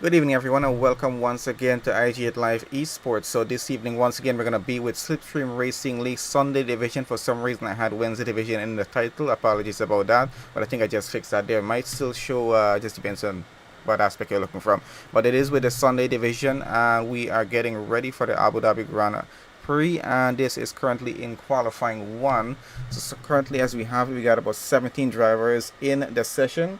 Good evening, everyone, and welcome once again to IG8Live Esports. So this evening, once again, we're going to be with Slipstream Racing League Sunday Division. For some reason, I had Wednesday Division in the title. Apologies about that, but I think I just fixed that there. Might still show, just depends on what aspect you're looking from. But it is with the Sunday Division, and we are getting ready for the Abu Dhabi Grand Prix, and this is currently in qualifying 1. So currently, as we have, we got about 17 drivers in the session.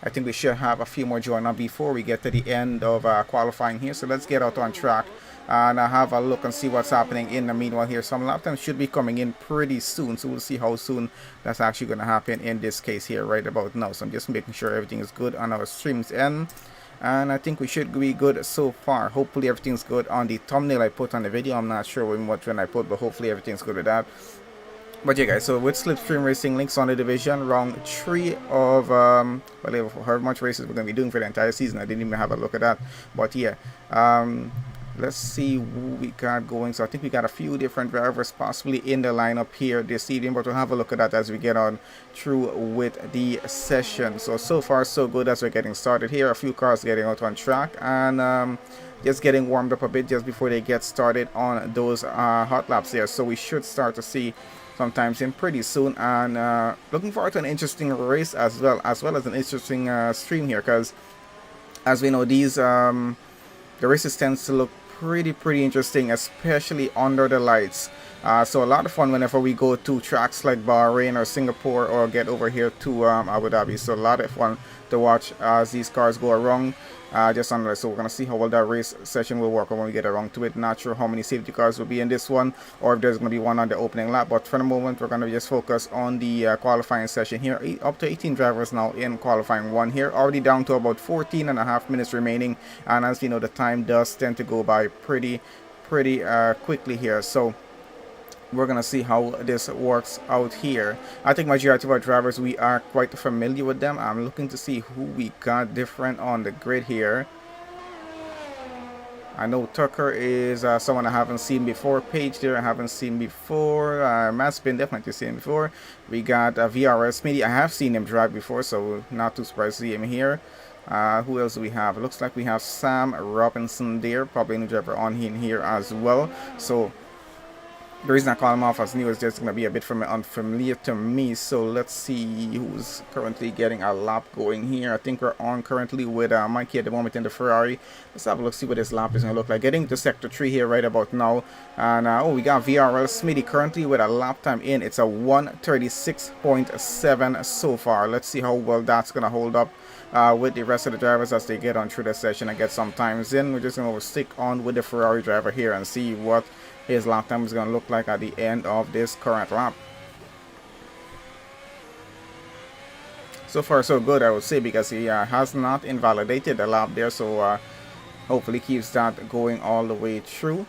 I think we should have a few more join on before we get to the end of qualifying here. So let's get out on track and have a look and see what's happening in the meanwhile here. Some lap times should be coming in pretty soon. So we'll see how soon that's actually going to happen in this case here right about now. So I'm just making sure everything is good on our stream's end. And I think we should be good so far. Hopefully everything's good on the thumbnail I put on the video. I'm not sure what one I put, but hopefully everything's good with that. But yeah, guys, so with Slipstream Racing links on the division, round 3 of however much races we're going to be doing for the entire season. I didn't even have a look at that. But yeah, let's see who we got going. So I think we got a few different drivers possibly in the lineup here this evening, but we'll have a look at that as we get on through with the session. So far so good as we're getting started here. A few cars getting out on track and just getting warmed up a bit just before they get started on those hot laps there. So we should start to see sometimes in pretty soon, and looking forward to an interesting race as well as an interesting stream here, because as we know, these the races tends to look pretty interesting, especially under the lights. So a lot of fun whenever we go to tracks like Bahrain or Singapore or get over here to Abu Dhabi. So a lot of fun to watch as these cars go around just on the lights. So we're going to see how well that race session will work when we get around to it. Not sure how many safety cars will be in this one or if there's going to be one on the opening lap, but for the moment we're going to just focus on the qualifying session here. Up to 18 drivers now in qualifying 1 here, already down to about 14.5 minutes remaining, and as you know, the time does tend to go by pretty quickly here. So we're gonna see how this works out here. I think majority of our drivers, we are quite familiar with them. I'm looking to see who we got different on the grid here. I know Tucker is someone I haven't seen before. Page there I haven't seen before. Maspin definitely seen before. We got VRS Smitty. I have seen him drive before, so not too surprised to see him here. Who else do we have? It looks like we have Sam Robinson there, probably a new driver on in here as well. So the reason I call him off as new is just going to be a bit unfamiliar to me. So let's see who's currently getting a lap going here. I think we're on currently with Mikey at the moment in the Ferrari. Let's have a look, see what this lap is going to look like. Getting to sector 3 here right about now. And oh, we got VRL Smitty currently with a lap time in. It's a 1:36.7 so far. Let's see how well that's going to hold up with the rest of the drivers as they get on through the session and get some times in. We're just going to stick on with the Ferrari driver here and see what his lap time is going to look like at the end of this current lap. So far so good, I would say, because he has not invalidated the lap there, so hopefully keeps that going all the way through.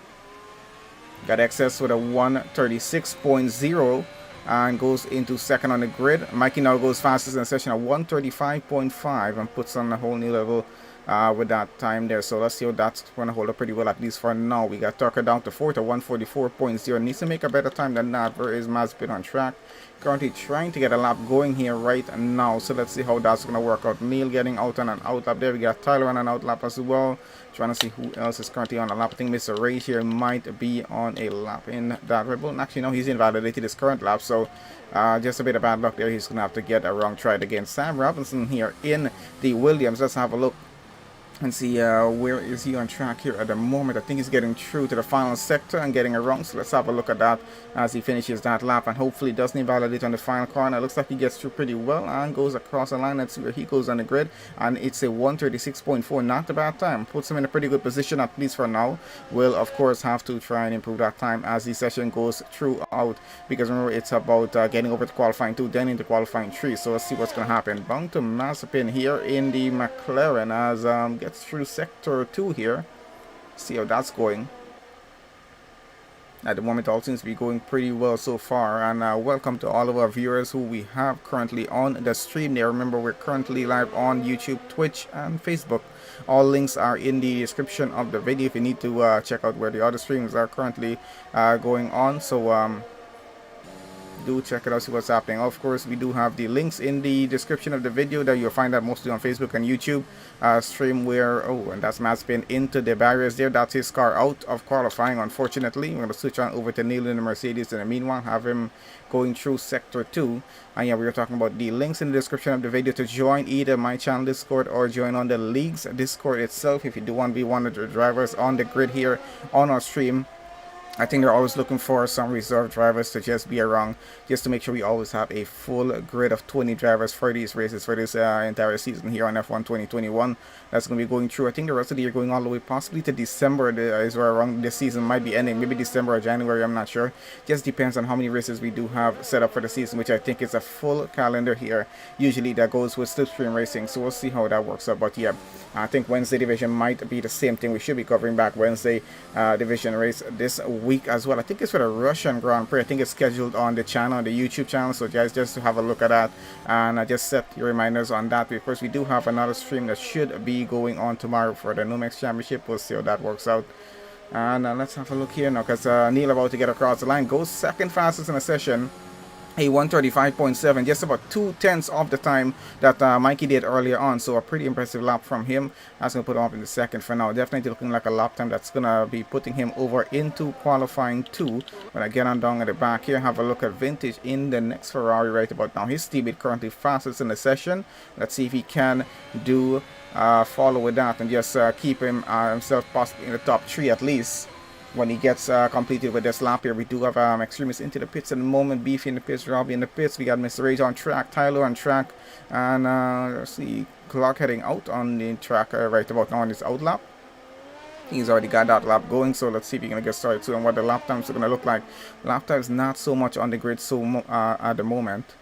Got access with a 1:36.0 and goes into second on the grid. Mikey now goes fastest in the session at 1:35.5 and puts on a whole new level with that time there. So let's see how that's going to hold up pretty well, at least for now. We got Tucker down to 4th at 1:44.0. Needs to make a better time than that. Where is Mazbin on track? Currently trying to get a lap going here right now. So let's see how that's going to work out. Neil getting out on an out lap there. We got Tyler on an out lap as well. Trying to see who else is currently on a lap. I think Mr. Ray here might be on a lap in that Red Bull. Actually, no, he's invalidated his current lap. So just a bit of bad luck there. He's going to have to get a wrong try again. Sam Robinson here in the Williams. Let's have a look and see where is he on track here at the moment. I think he's getting through to the final sector and getting around. So let's have a look at that as he finishes that lap and hopefully doesn't invalidate on the final corner. It looks like he gets through pretty well and goes across the line. Let's see where he goes on the grid, and it's a 1:36.4. Not a bad time. Puts him in a pretty good position, at least for now. We'll of course have to try and improve that time as the session goes throughout, because remember, it's about getting over to qualifying 2, then into qualifying 3. So let's see what's going to happen. Bound to Mazepin here in the McLaren as gets through sector 2 here. See how that's going. At the moment, all seems to be going pretty well so far. And welcome to all of our viewers who we have currently on the stream there. Remember, we're currently live on YouTube, Twitch, and Facebook. All links are in the description of the video if you need to check out where the other streams are currently going on. So Do check it out, see what's happening. Of course, we do have the links in the description of the video that you'll find that mostly on Facebook and YouTube. Stream where, oh, and that's Matt Spin into the barriers there. That's his car out of qualifying, unfortunately. We're going to switch on over to Neil in the Mercedes, and in the meanwhile have him going through sector 2. And yeah, we were talking about the links in the description of the video to join either my channel Discord or join on the league's Discord itself if you do want to be one of the drivers on the grid here on our stream. I think they're always looking for some reserve drivers to just be around, just to make sure we always have a full grid of 20 drivers for these races for this entire season here on F1 2021. That's going to be going through. I think the rest of the year going all the way possibly to December is where around this season might be ending. Maybe December or January, I'm not sure. Just depends on how many races we do have set up for the season, which I think is a full calendar here. Usually that goes with Slipstream Racing, so we'll see how that works out. But yeah, I think Wednesday division might be the same thing. We should be covering back Wednesday division race this week as well. I think it's for the Russian Grand Prix. I think it's scheduled on the channel, on the YouTube channel, so guys, just to have a look at that and just set your reminders on that. Of course, we do have another stream that should be going on tomorrow for the Nomex Championship. We'll see how that works out. And let's have a look here now, because Neil about to get across the line, goes second fastest in the session, a 135.7, just about 2/10 of the time that Mikey did earlier on. So a pretty impressive lap from him. That's going to put him up in the second for now. Definitely looking like a lap time that's going to be putting him over into qualifying 2. When I get on down at the back here, have a look at Vintage in the next Ferrari right about now. His teammate currently fastest in the session. Let's see if he can do follow with that and just keep himself possibly in the top 3 at least. When he gets completed with this lap here, we do have Extremist into the pits at the moment. Beefy in the pits, Robbie in the pits. We got Mr. Rage on track, Tyler on track, and let's see, Clark heading out on the track right about now on his out lap. He's already got that lap going, so let's see if he's going to get started soon and what the lap times are going to look like. Lap times not so much on the grid at the moment.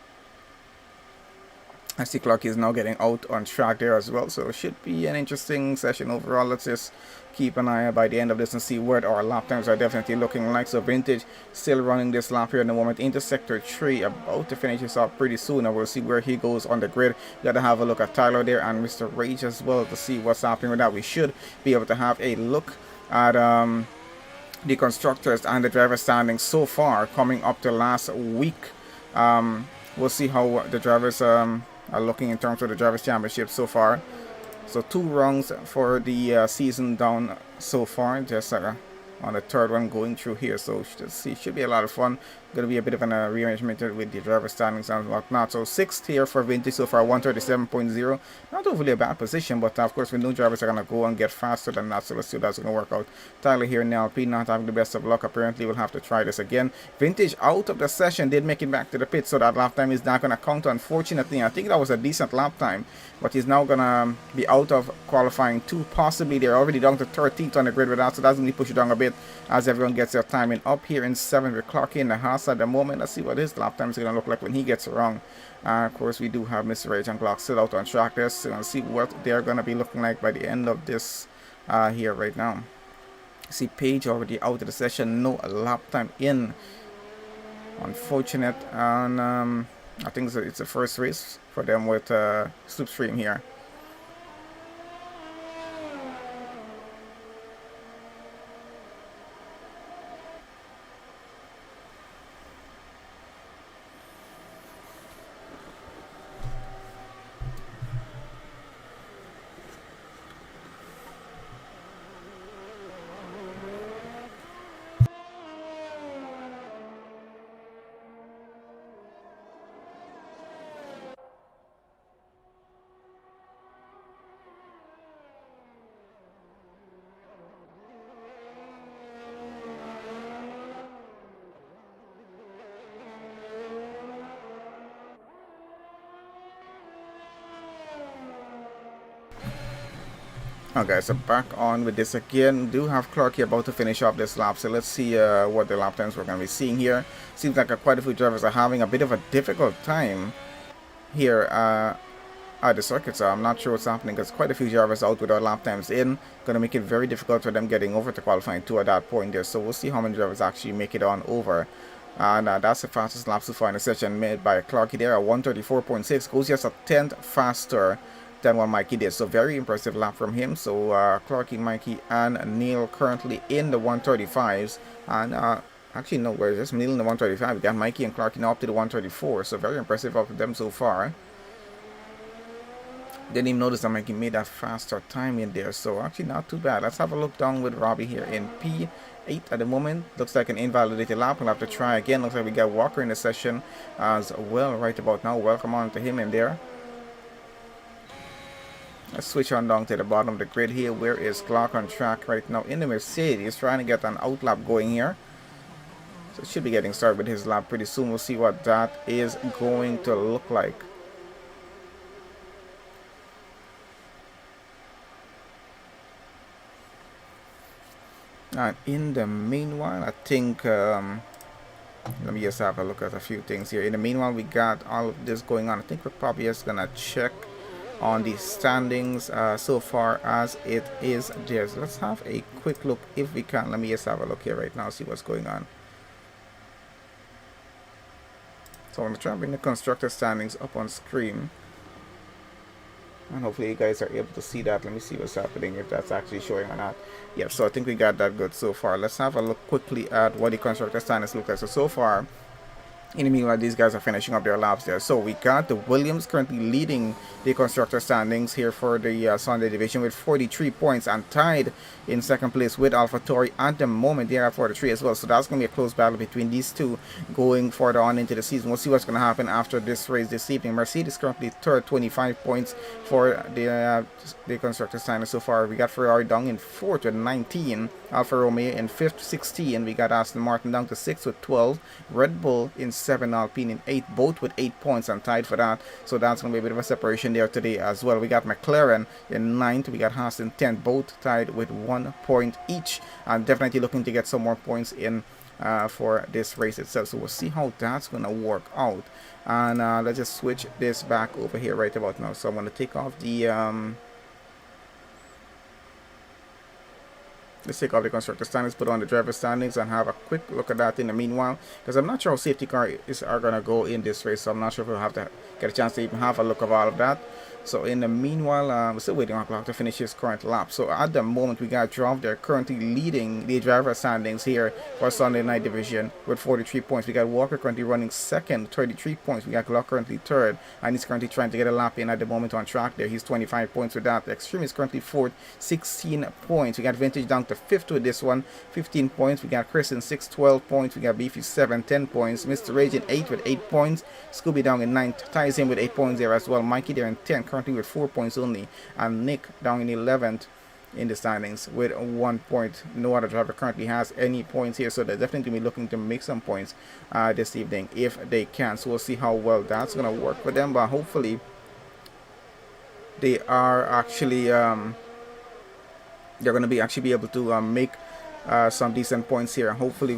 I see Clark is now getting out on track there as well, so it should be an interesting session overall. Let's just keep an eye by the end of this and see what our lap times are definitely looking like. So Vintage still running this lap here in the moment into sector 3, about to finish this up pretty soon, and we'll see where he goes on the grid. Got to have a look at Tyler there and Mr. Rage as well to see what's happening with that. We should be able to have a look at the constructors and the driver standings so far coming up to last week. We'll see how the drivers are looking in terms of the drivers championship so far. So 2 rounds for the season down so far, just on the 3rd one going through here. So should be a lot of fun. Going to be a bit of a rearrangement with the driver standings and whatnot. So 6th here for Vintage so far, 137.0. Not overly a bad position, but of course we know drivers are going to go and get faster than that. So let's see if that's going to work out. Tyler here in LP not having the best of luck. Apparently we'll have to try this again. Vintage out of the session, did make it back to the pit, so that lap time is not going to count, unfortunately. I think that was a decent lap time, but he's now going to be out of qualifying 2, possibly. They're already down to 13th on the grid with that, so that's going to push it down a bit as everyone gets their timing up here in 7th. We're clocking the Haas at the moment. Let's see what his lap time is going to look like when he gets around. Of course, we do have Mr. Rage and Glock still out on track there, so let's see what they're going to be looking like by the end of this here right now. See Page already out of the session, no lap time in. Unfortunate, and I think it's the first race for them with Slipstream here. Okay, so back on with this again. Do have Clark here about to finish up this lap, so let's see what the lap times we're going to be seeing here. Seems like quite a few drivers are having a bit of a difficult time here at the circuit, so I'm not sure what's happening because quite a few drivers out without lap times in. Going to make it very difficult for them getting over to qualifying 2 at that point there, so we'll see how many drivers actually make it on over. And that's the fastest lap so far in the session made by Clarky there at 134.6, goes just a 10th faster than what Mikey did, so very impressive lap from him. So Clarky, Mikey and Neil currently in the 135s, and Actually, no, we're just middle in the 135. We got Mikey and Clark now up to the 134. So very impressive of them so far. Didn't even notice that Mikey made that faster time in there. So actually not too bad. Let's have a look down with Robbie here in P8 at the moment. Looks like an invalidated lap. We'll have to try again. Looks like we got Walker in the session as well right about now. Welcome on to him in there. Let's switch on down to the bottom of the grid here. Where is Clark on track right now in the Mercedes? Trying to get an out lap going here. So should be getting started with his lap pretty soon. We'll see what that is going to look like. And in the meanwhile, I think, let me just have a look at a few things here. In the meanwhile, we got all of this going on. I think we're probably just going to check on the standings so far as it is there. So let's have a quick look if we can. Let me just have a look here right now, see what's going on. So I'm going to try and bring the constructor standings up on screen. And hopefully you guys are able to see that. Let me see what's happening, if that's actually showing or not. Yep, so I think we got that good so far. Let's have a look quickly at what the constructor standings look like. So far, in the meanwhile, these guys are finishing up their laps there. So we got the Williams currently leading the constructor standings here for the Sunday division with 43 points, and tied in second place with AlphaTauri at the moment. They are 43 as well. So that's going to be a close battle between these two going further on into the season. We'll see what's going to happen after this race this evening. Mercedes currently third, 25 points for the constructor standings so far. We got Ferrari down in fourth with 19. Alfa Romeo in fifth, 16. We got Aston Martin down to sixth with 12. Red Bull in 7, Alpine in 8, both with 8 points and tied for that. So that's going to be a bit of a separation there today as well. We got McLaren in 9th. We got Haas in 10th, both tied with 1 point each. And definitely looking to get some more points in for this race itself. So we'll see how that's going to work out. And let's just switch this back over here right about now. So I'm going to take off the... let's take off the constructor standings, put on the driver standings, and have a quick look at that in the meanwhile, because I'm not sure how safety cars are going to go in this race, so I'm not sure if we'll have to get a chance to even have a look of all of that. So in the meanwhile, we're still waiting on Clark to finish his current lap. So at the moment, we got Drove. They're currently leading the driver standings here for Sunday night division with 43 points. We got Walker currently running second, 33 points. We got Clark currently third, and he's currently trying to get a lap in at the moment on track there. He's 25 points with that. Extreme is currently fourth, 16 points. We got Vintage down to fifth with this one, 15 points. We got Chris in 6, 12 points. We got Beefy 7, 10 points. Mr. Rage in 8 with 8 points. Scooby down in 9th, ties in with 8 points there as well. Mikey there in 10th, currently with 4 points only. And Nick down in 11th in the standings with 1 point. No other driver currently has any points here, so they're definitely going to be looking to make some points this evening if they can. So we'll see how well that's going to work for them, but hopefully they are actually they're going to be able to make some decent points here. Hopefully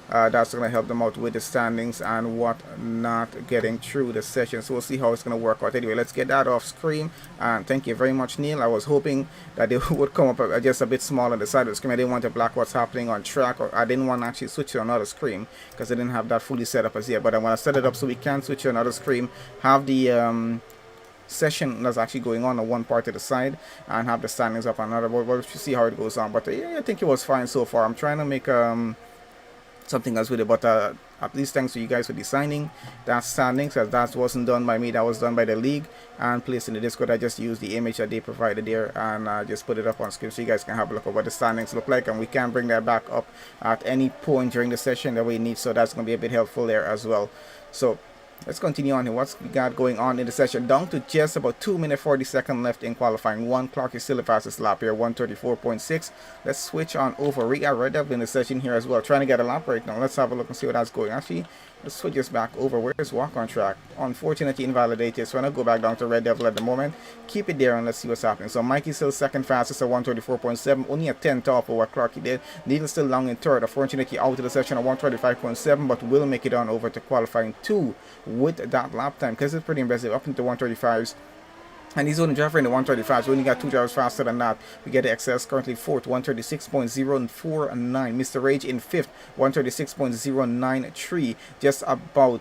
that's going to help them out with the standings and what not getting through the session. So we'll see how it's going to work out. Anyway, let's get that off screen. And thank you very much, Neil. I was hoping that they would come up just a bit small on the side of the screen. I didn't want to block what's happening on track, or I didn't want to actually switch to another screen because I didn't have that fully set up as yet. But I want to set it up so we can switch to another screen, have the session that's actually going on one part of the side, and have the standings up on another. We'll see how it goes on. But yeah, I think it was fine so far. I'm trying to make something else with it, but at least thanks to you guys for designing that standings, as that wasn't done by me, that was done by the league and placed in the Discord. I just used the image that they provided there and just put it up on screen so you guys can have a look at what the standings look like, and we can bring that back up at any point during the session that we need. So that's going to be a bit helpful there as well. So let's continue on here. What's we got going on in the session? Down to just about 2 minutes 40 seconds left in qualifying one. Clark is still the fastest lap here, 134.6. Let's switch on over. We got Red Devil in the session here as well, trying to get a lap right now. Let's have a look and see what that's going. Actually, let's switch this back over. Where's Walk on track? Unfortunately invalidated, so I'm going to go back down to Red Devil at the moment. Keep it there and let's see what's happening. So Mikey's still second fastest at 134.7, only a 10th off of what Clark did. Needle still long in third. Unfortunately out of the session at 135.7, but will make it on over to qualifying 2 with that lap time, because it's pretty impressive, up into 135s And he's only driving in the 135. So we only got 2 drivers faster than that. We get the XS currently 4th, 136.049. Mr. Rage in 5th, 136.093. Just about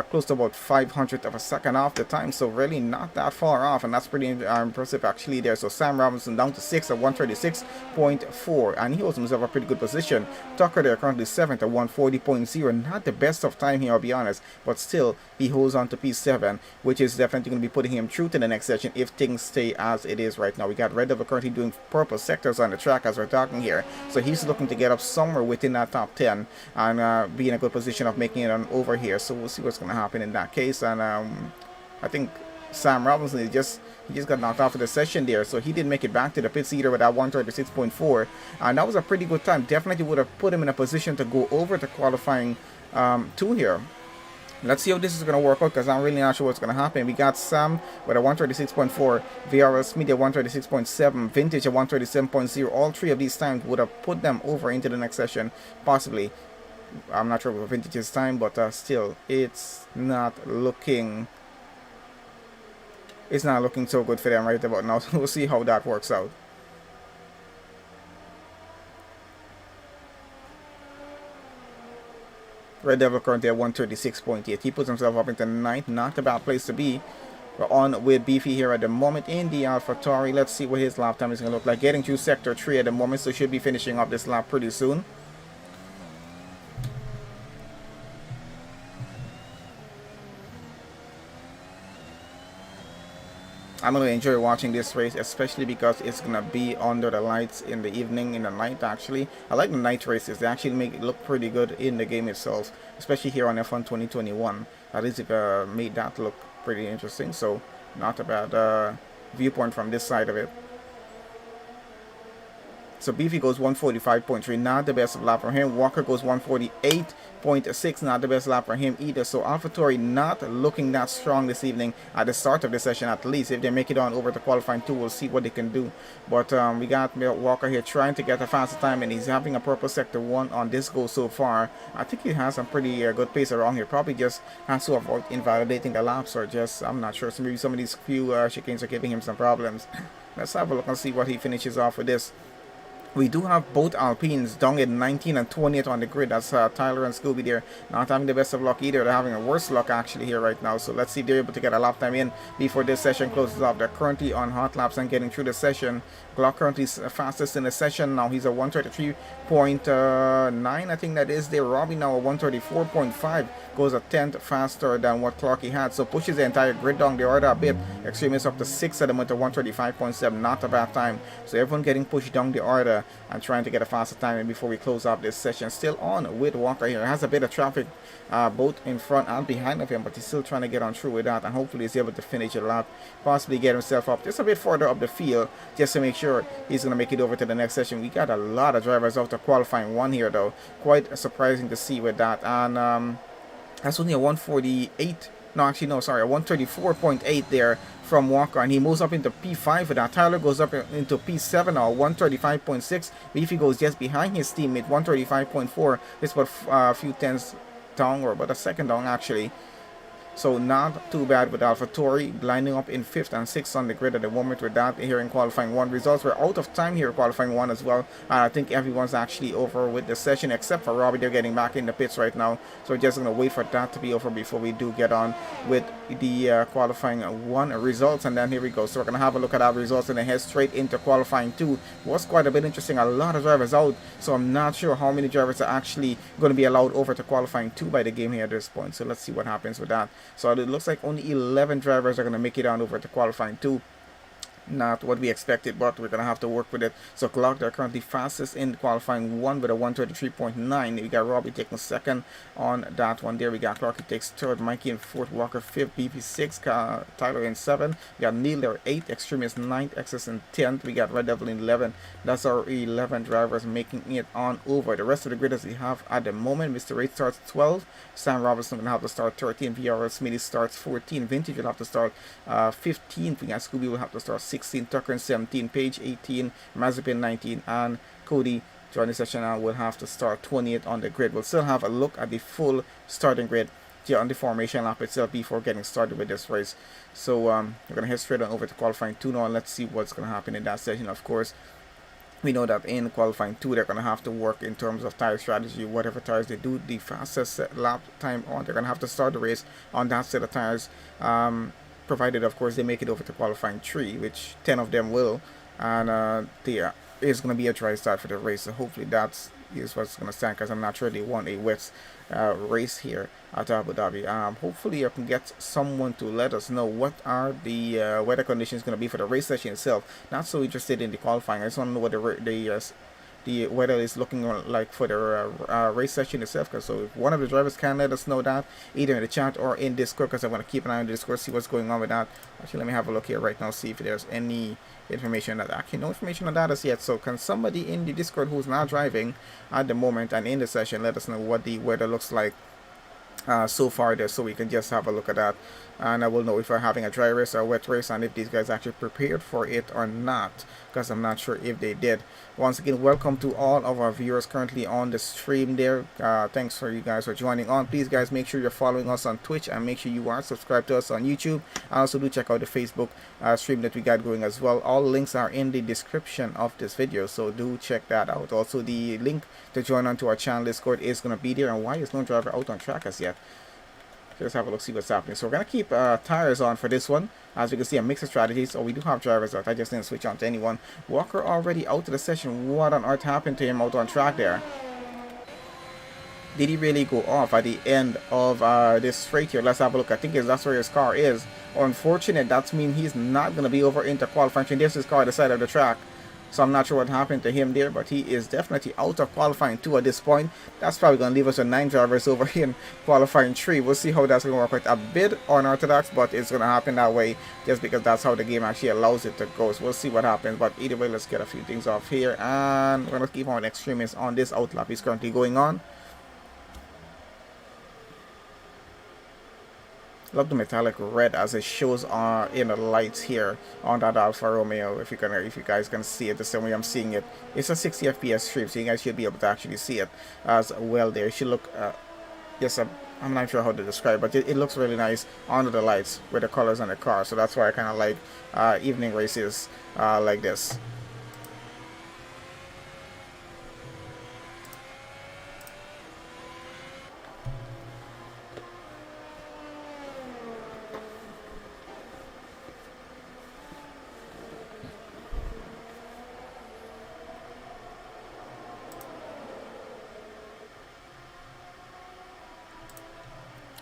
close to about 500th of a second off the time. So really not that far off. And that's pretty impressive actually there. So Sam Robinson down to 6th at 136.4. And he holds himself a pretty good position. Tucker there currently 7th at 140.0. Not the best of time here, I'll be honest. But still, he holds on to P7, which is definitely going to be putting him through to the next session if things stay as it is right now. We got Red Devil currently doing purple sectors on the track as we're talking here, so he's looking to get up somewhere within that top 10 and be in a good position of making it on over here. So we'll see what's going to happen in that case. And I think Sam Robinson he just got knocked off of the session there, so he didn't make it back to the pits either with that 136.4, and that was a pretty good time. Definitely would have put him in a position to go over to qualifying 2 here. Let's see how this is going to work out, because I'm really not sure what's going to happen. We got Sam with a 136.4, VRS Media 136.7, Vintage at 137.0. All 3 of these times would have put them over into the next session, possibly. I'm not sure about Vintage's time, but still, it's not looking so good for them right about now. So we'll see how that works out. Red Devil currently at 136.8. He puts himself up into 9th. Not a bad place to be. We're on with Beefy here at the moment in the AlphaTauri. Let's see what his lap time is going to look like. Getting through Sector 3 at the moment, so should be finishing up this lap pretty soon. I'm going to enjoy watching this race, especially because it's going to be under the lights in the evening, in the night actually. I like the night races. They actually make it look pretty good in the game itself, especially here on F1 2021. At least it made that look pretty interesting, so not a bad viewpoint from this side of it. So Beefy goes 145.3, not the best lap for him. Walker goes 148.6, not the best lap for him either. So AlphaTauri not looking that strong this evening at the start of the session, at least. If they make it on over to qualifying 2, we'll see what they can do. But we got Walker here trying to get a faster time, and he's having a purple sector 1 on this go so far. I think he has some pretty good pace around here. Probably just has to avoid invalidating the laps, or just, I'm not sure. So maybe some of these few chicanes are giving him some problems. Let's have a look and see what he finishes off with this. We do have both Alpines down at 19 and 20th on the grid. That's Tyler and Scooby there. Not having the best of luck either. They're having a worse luck actually here right now. So let's see if they're able to get a lap time in before this session closes up. They're currently on hot laps and getting through the session. Glock currently is fastest in the session. Now he's at 133.9, I think that is there. Robbie now at 134.5. Goes a tenth faster than what Clarky had. So pushes the entire grid down the order a bit. Extremist up to 6 at the moment at 135.7. Not a bad time. So everyone getting pushed down the order and trying to get a faster time in before we close up this session. Still on with Walker here. Has a bit of traffic both in front and behind of him, but he's still trying to get on through with that, and hopefully he's able to finish a lap, possibly get himself up just a bit further up the field, just to make sure he's going to make it over to the next session. We got a lot of drivers out to qualifying 1 here though. Quite surprising to see with that. And that's only a 148. No, actually, no, sorry, a 134.8 there from Walker, and he moves up into P5 with that. Tyler goes up into P7 now, 135.6. Beefy goes just behind his teammate, 135.4. It's about a few tenths down, or about a second down actually. So not too bad with AlphaTauri lining up in 5th and 6th on the grid at the moment with that here in qualifying 1. Results were out of time here qualifying 1 as well. And I think everyone's actually over with the session except for Robbie. They're getting back in the pits right now. So we're just going to wait for that to be over before we do get on with the qualifying 1 results. And then here we go. So we're going to have a look at our results and then head straight into qualifying 2. Was quite a bit interesting. A lot of drivers out. So I'm not sure how many drivers are actually going to be allowed over to qualifying 2 by the game here at this point. So let's see what happens with that. So it looks like only 11 drivers are going to make it on over to qualifying 2. Not what we expected, but we're going to have to work with it. So Glock, they're currently fastest in qualifying 1 with a 133.9. We got Robbie taking 2nd on that one there. We got Clark, he takes 3rd. Mikey in 4th. Walker 5th. BP 6th. Tyler in 7th. We got Neil there 8th. Extremist 9th. Excess in 10th. We got Red Devil in 11th. That's our 11 drivers making it on over. The rest of the grid as we have at the moment. Mr. 8 starts 12. Sam Robinson will have to start 13. VRS Smitty starts 14. Vintage will have to start 15. We got Scooby will have to start 16, Tucker in 17, Page 18, Mazepin 19, and Cody joining the session now will have to start 28 on the grid. We'll still have a look at the full starting grid on the formation lap itself before getting started with this race. So we're gonna head straight on over to qualifying 2 now, and let's see what's gonna happen in that session. Of course, we know that in qualifying 2 they're going to have to work in terms of tire strategy. Whatever tires they do the fastest lap time on, they're going to have to start the race on that set of tires, provided of course they make it over to qualifying 3, which 10 of them will, and there is going to be a dry start for the race. So hopefully that's is what's going to stand, because I'm not sure they want a wet race here at Abu Dhabi. Hopefully I can get someone to let us know what are the weather conditions going to be for the race session itself. Not so interested in the qualifying. I just want to know what the weather is looking like for the race session itself. Because so if one of the drivers can let us know that, either in the chat or in Discord, because I want to keep an eye on the Discord, see what's going on with that. Actually, let me have a look here right now, see if there's any information on that. Actually, no information on that as yet. So can somebody in the Discord who's not driving at the moment and in the session let us know what the weather looks like so far there, so we can just have a look at that, and I will know if we're having a dry race or a wet race, and if these guys actually prepared for it or not, because I'm not sure if they did. Once again, welcome to all of our viewers currently on the stream there. Thanks for you guys for joining on. Please guys, make sure you're following us on Twitch, and make sure you are subscribed to us on YouTube, and also do check out the Facebook stream that we got going as well. All links are in the description of this video, so do check that out. Also, the link to join onto our channel Discord is going to be there. And why is no driver out on track as yet? Let's have a look, see what's happening. So we're going to keep tires on for this one. As we can see, a mix of strategies. So we do have drivers out. I just didn't switch on to anyone. Walker already out of the session. What on earth happened to him out on track there? Did he really go off at the end of this straight here? Let's have a look. I think that's where his car is. Unfortunate. That means he's not going to be over into qualifying. There's his car at the side of the track. So I'm not sure what happened to him there, but he is definitely out of qualifying 2 at this point. That's probably going to leave us with 9 drivers over in qualifying 3. We'll see how that's going to work out. A bit unorthodox, but it's going to happen that way just because that's how the game actually allows it to go. So we'll see what happens. But either way, let's get a few things off here. And we're going to keep on extremists on this outlap is currently going on. Love the metallic red as it shows in the lights here on that Alfa Romeo. If you guys can see it the same way I'm seeing it, it's a 60 FPS stream, so you guys should be able to actually see it as well. There, it should look. Yes, I'm not sure how to describe, but it looks really nice under the lights with the colors on the car. So that's why I kind of like evening races like this.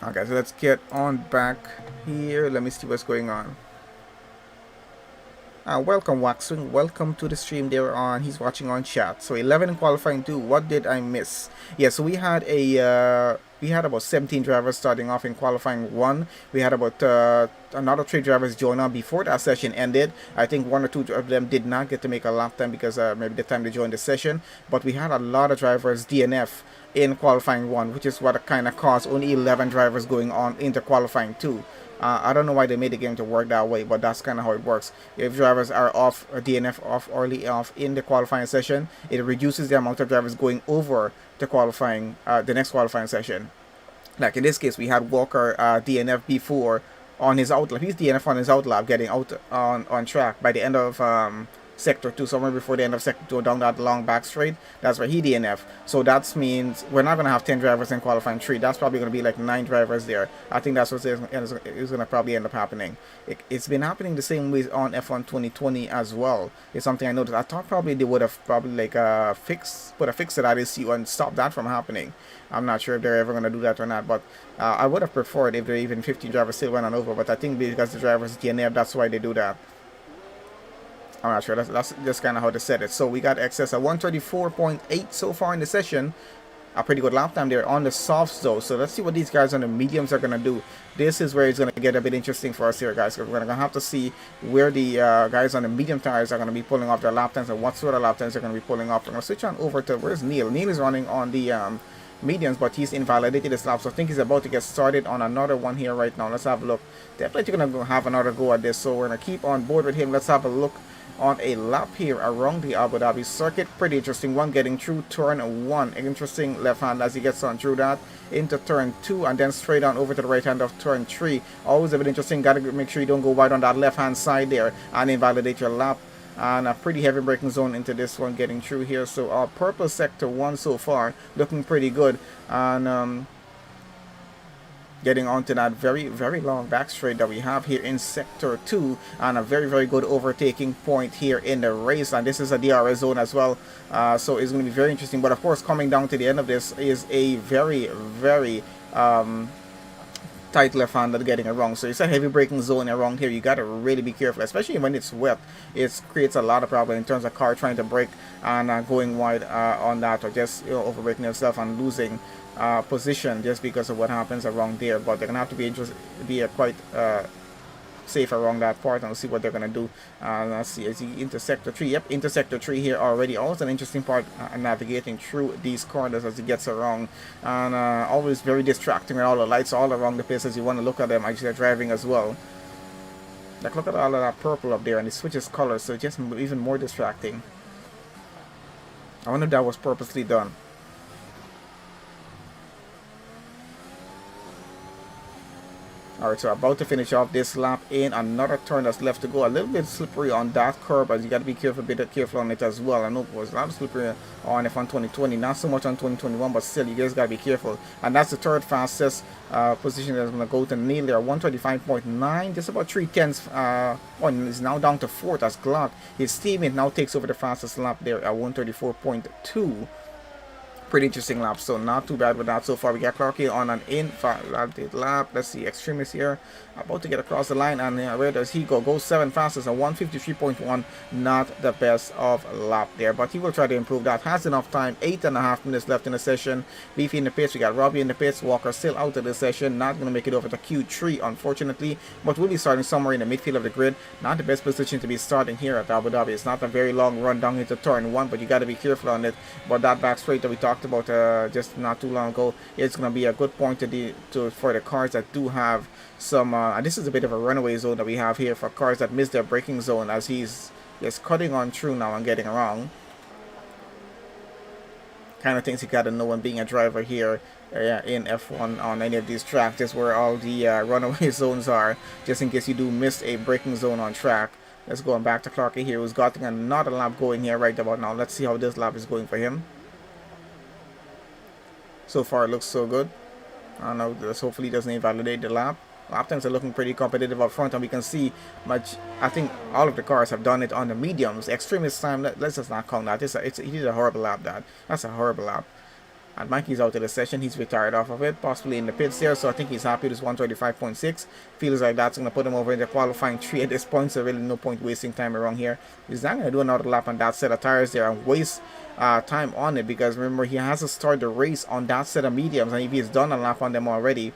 Okay, so let's get on back here. Let me see what's going on. Welcome Waxwing, welcome to the stream there on. He's watching on chat. So 11 in qualifying 2. What did I miss? Yeah, so we had about 17 drivers starting off in qualifying 1. We had about another 3 drivers join on before that session ended. I think 1 or 2 of them did not get to make a lap time because maybe the time they joined the session. But we had a lot of drivers DNF in qualifying 1, which is what kind of caused only 11 drivers going on into qualifying 2. I don't know why they made the game to work that way, but that's kind of how it works. If drivers are off, or DNF off, early off in the qualifying session, it reduces the amount of drivers going over to qualifying, the next qualifying session. Like in this case, we had Walker DNF before on his outlap. He's DNF on his outlap, getting out on track by the end of Sector 2, somewhere before the end of Sector 2, down that long back straight. That's where he DNF. So that means we're not going to have 10 drivers in qualifying 3. That's probably going to be like 9 drivers there. I think that's what is going to probably end up happening. It's been happening the same way on F1 2020 as well. It's something I noticed. I thought probably they would have probably like put a fix to that issue and stop that from happening. I'm not sure if they're ever going to do that or not, but I would have preferred if there even 15 drivers still went on over. But I think because the drivers DNF, that's why they do that. I'm not sure. That's just kind of how they said it. So we got excess at 134.8 so far in the session. A pretty good lap time there on the softs though. So let's see what these guys on the mediums are going to do. This is where it's going to get a bit interesting for us here, guys. Because we're going to have to see where the guys on the medium tires are going to be pulling off their lap times and what sort of lap times they're going to be pulling off. I'm going to switch on over to, where's Neil? Neil is running on the mediums, but he's invalidated his lap. So I think he's about to get started on another one here right now. Let's have a look. Definitely going to have another go at this. So we're going to keep on board with him. Let's have a look on a lap here around the Abu Dhabi circuit. Pretty interesting one, getting through turn 1. Interesting left hand as he gets on through that into turn 2 and then straight on over to the right hand of turn 3. Always a bit interesting. Got to make sure you don't go wide on that left hand side there and invalidate your lap. And a pretty heavy braking zone into this one getting through here. So our purple sector 1 so far looking pretty good. And getting onto that very, very long back straight that we have here in sector 2, and a very, very good overtaking point here in the race. And this is a DRS zone as well, so it's going to be very interesting. But of course, coming down to the end of this is a very, very tight left hand that's getting it wrong. So it's a heavy braking zone around here. You got to really be careful, especially when it's wet. It creates a lot of problem in terms of car trying to brake and going wide on that, or just overbraking yourself and losing position just because of what happens around there. But they're gonna have to be quite safe around that part, and we'll see what they're gonna do. Let's see, as he into sector 3. Yep, into sector 3 here already. Always an interesting part navigating through these corners as he gets around, and always very distracting with all the lights all around the place as you want to look at them as they're driving as well. Like, look at all of that purple up there, and it switches colors, so it's just even more distracting. I wonder if that was purposely done. Alright, so about to finish off this lap in another turn that's left to go. A little bit slippery on that curb, as you got to be careful, careful on it as well. I know it was a lot slippery on F1 2020, not so much on 2021, but still, you guys got to be careful. And that's the third fastest position that's going to go to Neil there, 125.9, just about 3/10. And is now down to 4th as Glock. His teammate now takes over the fastest lap there at 134.2. Pretty interesting lap, so not too bad with that so far. We got Clarky on an invalid lap. Let's see, Extremist here about to get across the line, and where does he go? Goes 7th fastest at 153.1. Not the best of lap there, but he will try to improve that. Has enough time. 8.5 minutes left in the session. Beefy in the pits. We got Robbie in the pits. Walker still out of the session. Not going to make it over to Q3, unfortunately, but we'll be starting somewhere in the midfield of the grid. Not the best position to be starting here at Abu Dhabi. It's not a very long run down into turn 1, but you got to be careful on it. But that back straight that we talked about just not too long ago, it's going to be a good point for the cars that do have some this is a bit of a runaway zone that we have here for cars that miss their braking zone, as he's just cutting on through now and getting around. Kind of things you got to know when being a driver here in F1 on any of these tracks. This is where all the runaway zones are, just in case you do miss a braking zone on track. Let's go back to Clarky here, who's got another lap going here right about now. Let's see how this lap is going for him. So far, it looks so good. I don't know, this hopefully doesn't invalidate the lap. Lap times are looking pretty competitive up front, and we can see much. I think all of the cars have done it on the mediums. Extremist time, let's just not count that. He did a horrible lap, That's a horrible lap. And Mikey's out of the session. He's retired off of it, possibly in the pits there, so I think he's happy with his 125.6. Feels like that's going to put him over in the qualifying 3 at this point, so really no point wasting time around here. He's not going to do another lap on that set of tires there and waste time on it, because remember, he has to start the race on that set of mediums, and if he's done a lap on them already,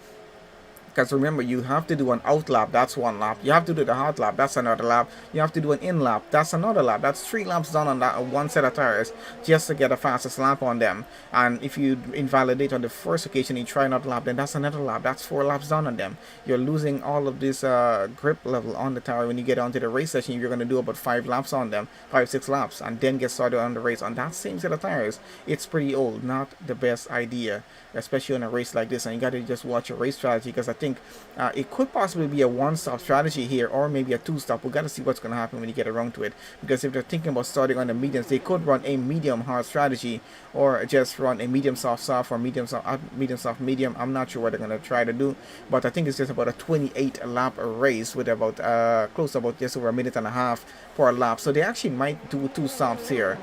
because remember, you have to do an out lap, that's 1 lap. You have to do the hot lap, that's another lap. You have to do an in lap, that's another lap. That's 3 laps done on that 1 set of tires just to get a fastest lap on them. And if you invalidate on the first occasion, you try another lap, then that's another lap. That's 4 laps done on them. You're losing all of this grip level on the tire. When you get onto the race session, you're going to do about 5 laps on them, 5-6 laps, and then get started on the race on that same set of tires. It's pretty old, not the best idea, especially on a race like this. And you got to just watch your race strategy, because I think it could possibly be a 1-stop strategy here, or maybe a 2-stop. We got to see what's going to happen when you get around to it, because if they're thinking about starting on the mediums, they could run a medium hard strategy, or just run a medium soft or medium soft medium. I'm not sure what they're going to try to do, but I think it's just about a 28 lap race with about close to about just over 1.5 minutes per lap. So they actually might do 2 stops here.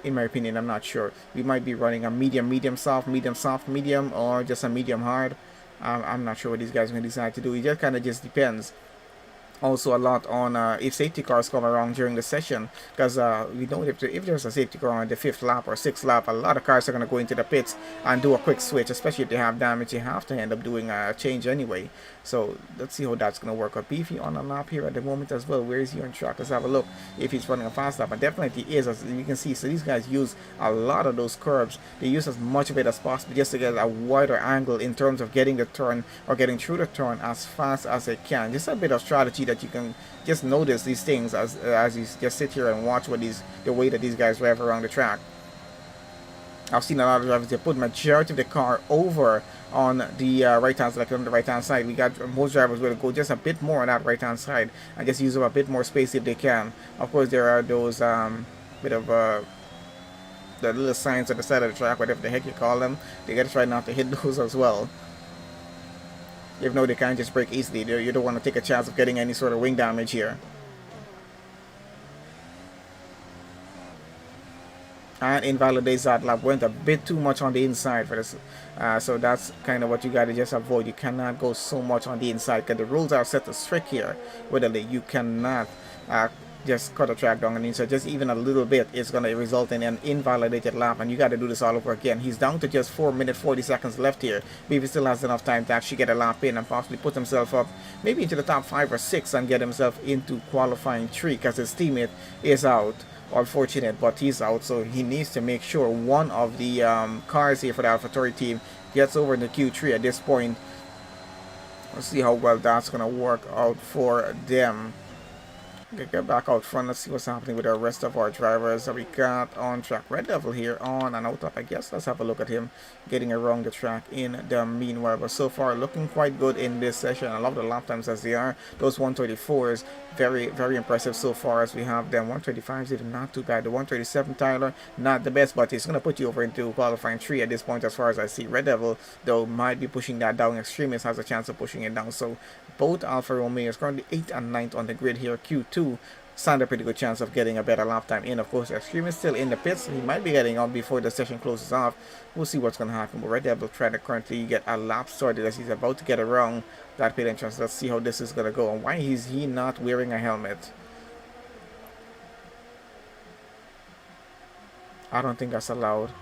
In my opinion, I'm not sure. We might be running a medium soft, medium, or just a medium hard. I'm not sure what these guys are going to decide to do. It just kind of just depends. Also a lot on if safety cars come around during the session, because we know if there's a safety car on the 5th lap or 6th lap, a lot of cars are going to go into the pits and do a quick switch, especially if they have damage. You have to end up doing a change anyway. So let's see how that's going to work out. Beefy on a lap here at the moment as well. Where is he on track? Let's have a look if he's running a fast lap. And definitely is, as you can see. So these guys use a lot of those curbs. They use as much of it as possible just to get a wider angle in terms of getting the turn or getting through the turn as fast as they can. Just a bit of strategy that you can just notice these things as you just sit here and watch the way that these guys rev around the track. I've seen a lot of drivers, they put majority of the car over on the right hand side, like on the right hand side. We got most drivers will go just a bit more on that right hand side and just use up a bit more space if they can. Of course, there are those bit of the little signs at the side of the track, whatever the heck you call them. They gotta try not to hit those as well. Even though they can't just break easily, you don't want to take a chance of getting any sort of wing damage here. And invalidates that lap. Went a bit too much on the inside for this, so that's kind of what you got to just avoid. You cannot go so much on the inside because the rules are set to strict here with the league. You cannot just cut a track down on the inside. Just even a little bit is going to result in an invalidated lap, and you got to do this all over again. He's down to just 4 minutes 40 seconds left here. Maybe still has enough time to actually get a lap in and possibly put himself up maybe into the top 5 or 6 and get himself into qualifying 3 because his teammate is out. Unfortunate, but he's out, so he needs to make sure one of the cars here for the AlphaTauri team gets over into Q3 at this point. Let's see how well that's gonna work out for them. Okay, get back out front. Let's see what's happening with the rest of our drivers. So we got on track Red Devil here on and out up, I guess. Let's have a look at him getting around the track in the meanwhile. But so far, looking quite good in this session. I love the lap times as they are. Those 134s, very, very impressive so far as we have them. 135s, even not too bad. The 137, Tyler, not the best, but it's going to put you over into qualifying 3 at this point as far as I see. Red Devil, though, might be pushing that down. Extremist has a chance of pushing it down. So both Alfa Romeos currently 8th and 9th on the grid here. Q2 stand a pretty good chance of getting a better lap time in. Of course, Extreme is still in the pits. He might be getting out before the session closes off. We'll see what's going to happen. But Red Devil trying to currently get a lap started as he's about to get around that pit entrance. Let's see how this is going to go. And why is he not wearing a helmet? I don't think that's allowed.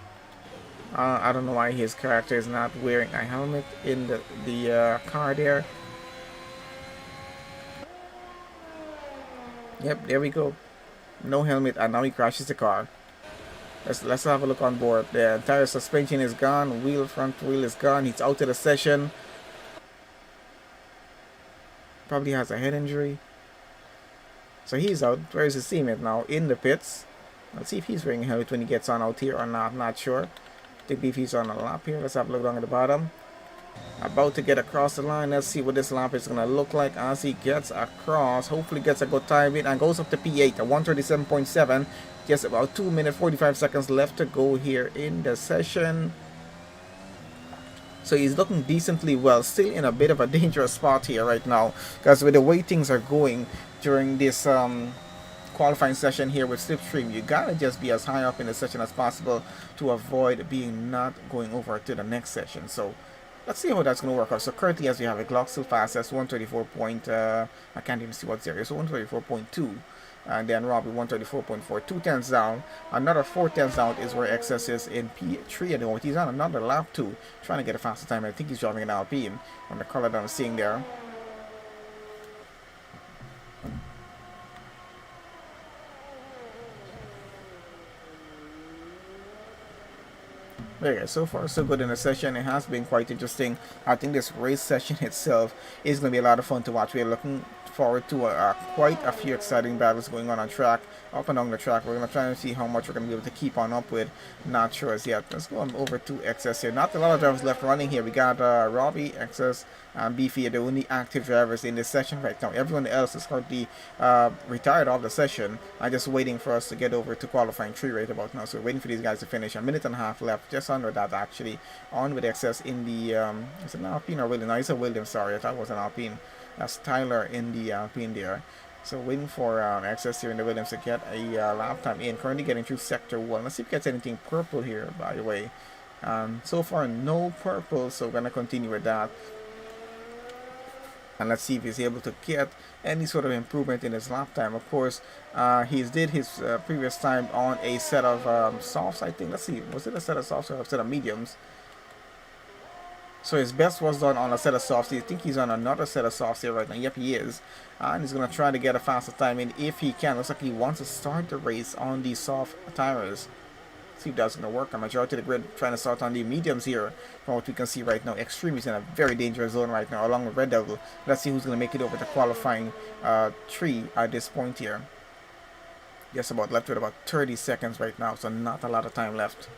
I don't know why his character is not wearing a helmet in the car there. Yep, there we go. No helmet, and now he crashes the car. Let's have a look on board. The entire suspension is gone. Front wheel is gone. He's out of the session. Probably has a head injury. So he's out. Where's his teammate now? In the pits. Let's see if he's wearing a helmet when he gets on out here or not. Not sure. I think if he's on a lap here. Let's have a look down at the bottom. About to get across the line. Let's see what this lap is going to look like as he gets across. Hopefully gets a good time in and goes up to P8 at 137.7. Just about 2 minutes 45 seconds left to go here in the session. So he's looking decently well. Still in a bit of a dangerous spot here right now, because with the way things are going during this qualifying session here with Slipstream, you gotta just be as high up in the session as possible to avoid being not going over to the next session. So let's see how that's going to work out. So currently, as we have a Glock still fast, that's 134 point, I can't even see what's there. So 134.2, and then Robbie 134.4, 2 tenths down. Another 4 tenths down is where XS is in P3 at the moment. He's on another lap 2, trying to get a faster time. I think he's driving an Alpine on the color that I'm seeing there. Okay, so far so good in the session. It has been quite interesting. I think this race session itself is going to be a lot of fun to watch. We're looking forward to quite a few exciting battles going on track, up and down the track. We're going to try and see how much we're going to be able to keep on up with. Not sure as yet. Let's go on over to XS here. Not a lot of drivers left running here. We got Robbie, XS, and Beefy are the only active drivers in this session right now. Everyone else is currently retired off the session. I'm just waiting for us to get over to qualifying 3 right about now. So we're waiting for these guys to finish. A minute and a half left, just under that actually. On with XS in the is it an Alpine or William? No, it's a William, sorry. I thought it was an Alpine. That's Tyler in the Alpine there. So waiting for XS here in the Williams to get a lap time in. Currently getting through sector 1. Let's see if he gets anything purple here, by the way. So far no purple, so we're gonna continue with that. And let's see if he's able to get any sort of improvement in his lap time. Of course, he did his previous time on a set of softs, I think. Let's see, was it a set of softs or a set of mediums? So his best was done on a set of softs. I think he's on another set of softs here right now. Yep, he is. And he's going to try to get a faster time in if he can. Looks like he wants to start the race on these soft tires. See if that's going to work. A majority of the grid trying to start on the mediums here. From what we can see right now, Extreme is in a very dangerous zone right now, along with Red Devil. Let's see who's going to make it over to qualifying 3 at this point here. Just about left with about 30 seconds right now, so not a lot of time left.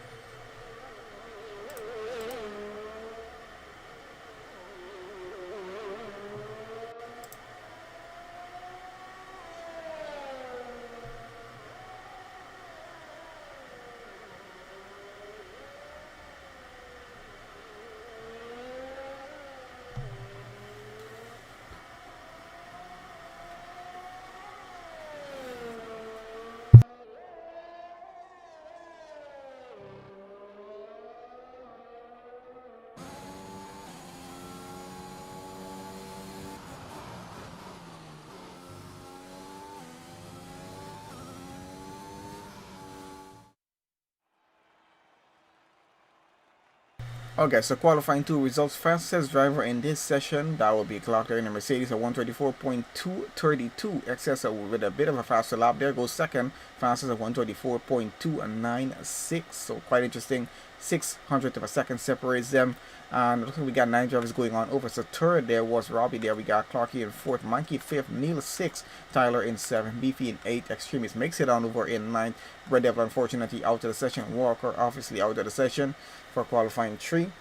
Okay, so qualifying 2 results. Fastest driver in this session, that will be clocked there in a Mercedes at 124.232. Excess with a bit of a faster lap there. Goes second, fastest at 124.296. So quite interesting. 600th of a second separates them. And looks like we got 9 drivers going on over. So third there was Robbie there. We got Clarky in 4th, Monkey 5th, Neil 6th, Tyler in 7th, Beefy in 8th, Extremist makes it on over in 9th. Red Devil unfortunately out of the session. Walker obviously out of the session for qualifying 3.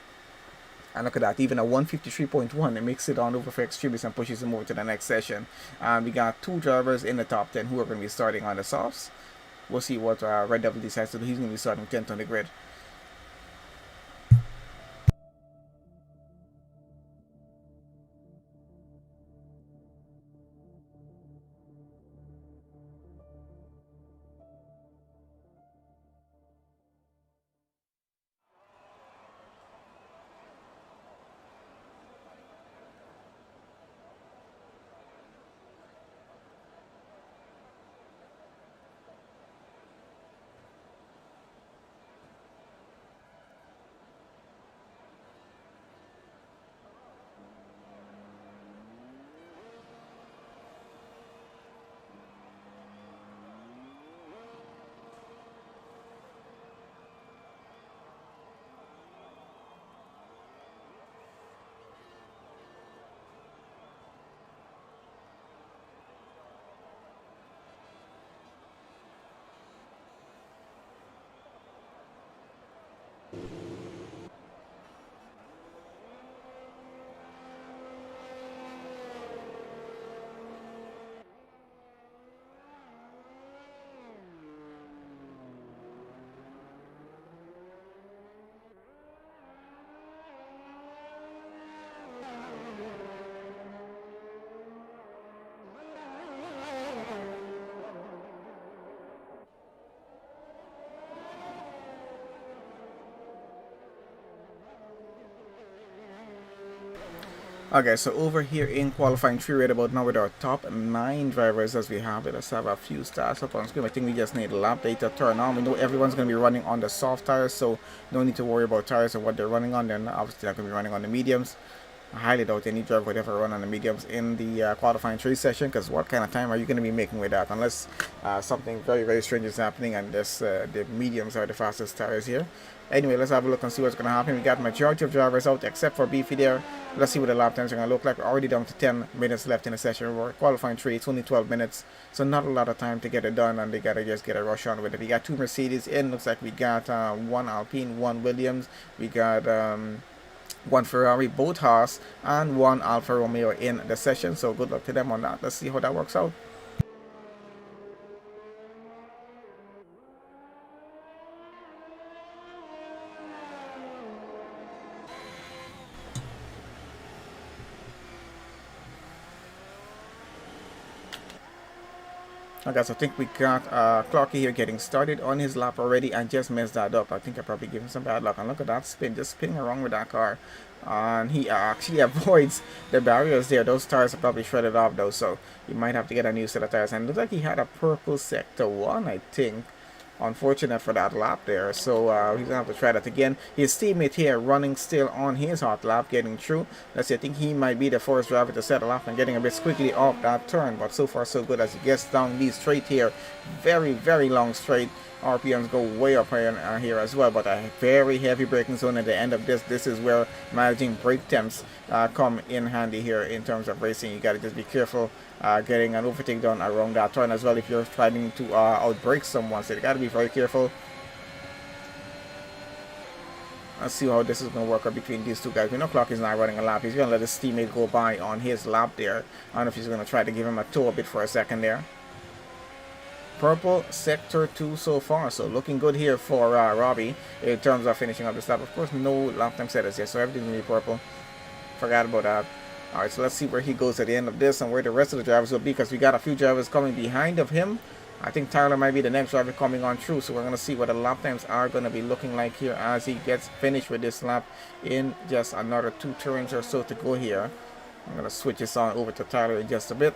And look at that, even a 153.1, it makes it on over for Extremist and pushes him over to the next session. And we got 2 drivers in the top 10 who are going to be starting on the softs. We'll see what Red Devil decides to do. He's going to be starting 10th on the grid. Okay, so over here in qualifying 3 right about now with our top 9 drivers as we have it. Let's have a few stats up on screen. I think we just need lap data turn on. We know everyone's going to be running on the soft tires, so no need to worry about tires and what they're running on. They're obviously not going to be running on the mediums. I highly doubt any driver would ever run on the mediums in the qualifying 3 session, because what kind of time are you going to be making with that, unless something very, very strange is happening and this, the mediums are the fastest tires here. Anyway, let's have a look and see what's going to happen. We got majority of drivers out except for Beefy there. Let's see what the lap times are going to look like. We're already down to 10 minutes left in the session. We're qualifying 3. It's only 12 minutes, so not a lot of time to get it done, and they got to just get a rush on with it. We got 2 Mercedes in. Looks like we got 1 Alpine, 1 Williams. We got 1 Ferrari, both Haas, and 1 Alfa Romeo in the session. So good luck to them on that. Let's see how that works out. Okay, so I think we got Clarky here getting started on his lap already and just messed that up. I think I probably gave him some bad luck. And look at that spin, just spinning around with that car. And he actually avoids the barriers there. Those tires are probably shredded off though, so you might have to get a new set of tires. And it looks like he had a purple sector 1, I think. Unfortunate for that lap there, so he's gonna have to try that again. His teammate here running still on his hot lap, getting through. Let's see, I think he might be the first driver to settle off and getting a bit squiggly off that turn, but so far so good as he gets down these straight here. Very, very long straight. RPMs go way up here as well, but a very heavy braking zone at the end of this. This is where managing brake temps come in handy here in terms of racing. You got to just be careful getting an overtake done around that turn as well if you're trying to outbrake someone. So you got to be very careful. Let's see how this is going to work out between these two guys. We know Clark is not running a lap. He's going to let his teammate go by on his lap there. I don't know if he's going to try to give him a toe a bit for a second there. Purple sector 2 so far, so looking good here for Robbie in terms of finishing up this lap. Of course, no lap time setters yet, so everything's going to be purple. Forgot about that. Alright, so let's see where he goes at the end of this and where the rest of the drivers will be, because we got a few drivers coming behind of him. I think Tyler might be the next driver coming on through, so we're going to see what the lap times are going to be looking like here as he gets finished with this lap in just another 2 turns or so to go here. I'm going to switch this on over to Tyler in just a bit.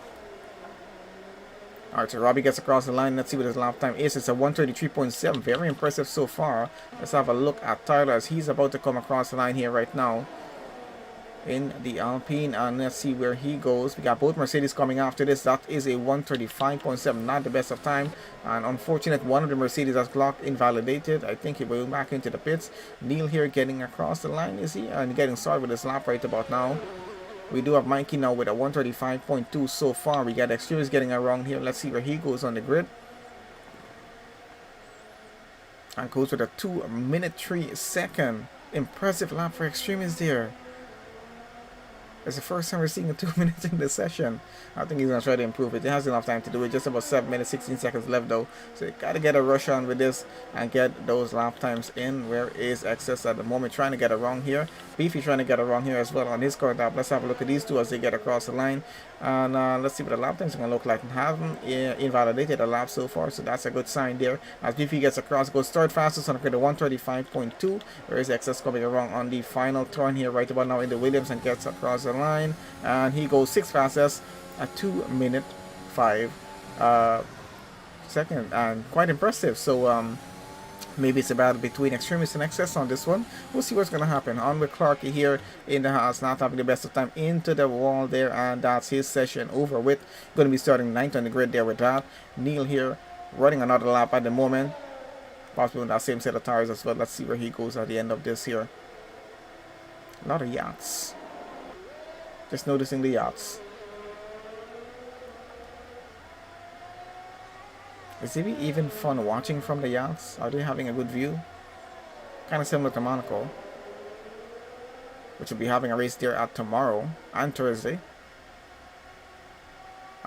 Alright, so Robbie gets across the line. Let's see what his lap time is. It's a 133.7. Very impressive so far. Let's have a look at Tyler as he's about to come across the line here right now in the Alpine, and let's see where he goes. We got both Mercedes coming after this. That is a 135.7, not the best of time, and unfortunate one of the Mercedes has clocked invalidated. I think he will back into the pits. Neil here getting across the line, is he? And getting started with his lap right about now. We do have Mikey now with a 135.2 so far. We got Extremis getting around here. Let's see where he goes on the grid. And goes with a 2 minute 3 second. Impressive lap for Extremis there. It's the first time we're seeing a 2 minutes in this session. I think he's going to try to improve it. He has enough time to do it. Just about 7 minutes, 16 seconds left though. So you got to get a rush on with this and get those lap times in. Where is Excess at the moment? Trying to get around here. Beefy trying to get around here as well on his current lap. Let's have a look at these two as they get across the line. And let's see what the lap times are going to look like. Haven't invalidated a lap so far, so that's a good sign there. As Beefy gets across, goes third fastest on the 135.2. Where is Excess coming around on the final turn here right about now in the Williams and gets across the line, and he goes 6th fastest at 2 minute 5 second, and quite impressive. So maybe it's a battle between Extremis and Excess on this one. We'll see what's going to happen. On with Clarky here in the house, not having the best of time into the wall there, and that's his session over with. Going to be starting 9th on the grid there with that. Neil here running another lap at the moment, possibly on that same set of tires as well. Let's see where he goes at the end of this here. A lot of yachts. Just noticing the yachts. Is it even fun watching from the yachts? Are they having a good view? Kind of similar to Monaco, which will be having a race there at tomorrow and Thursday.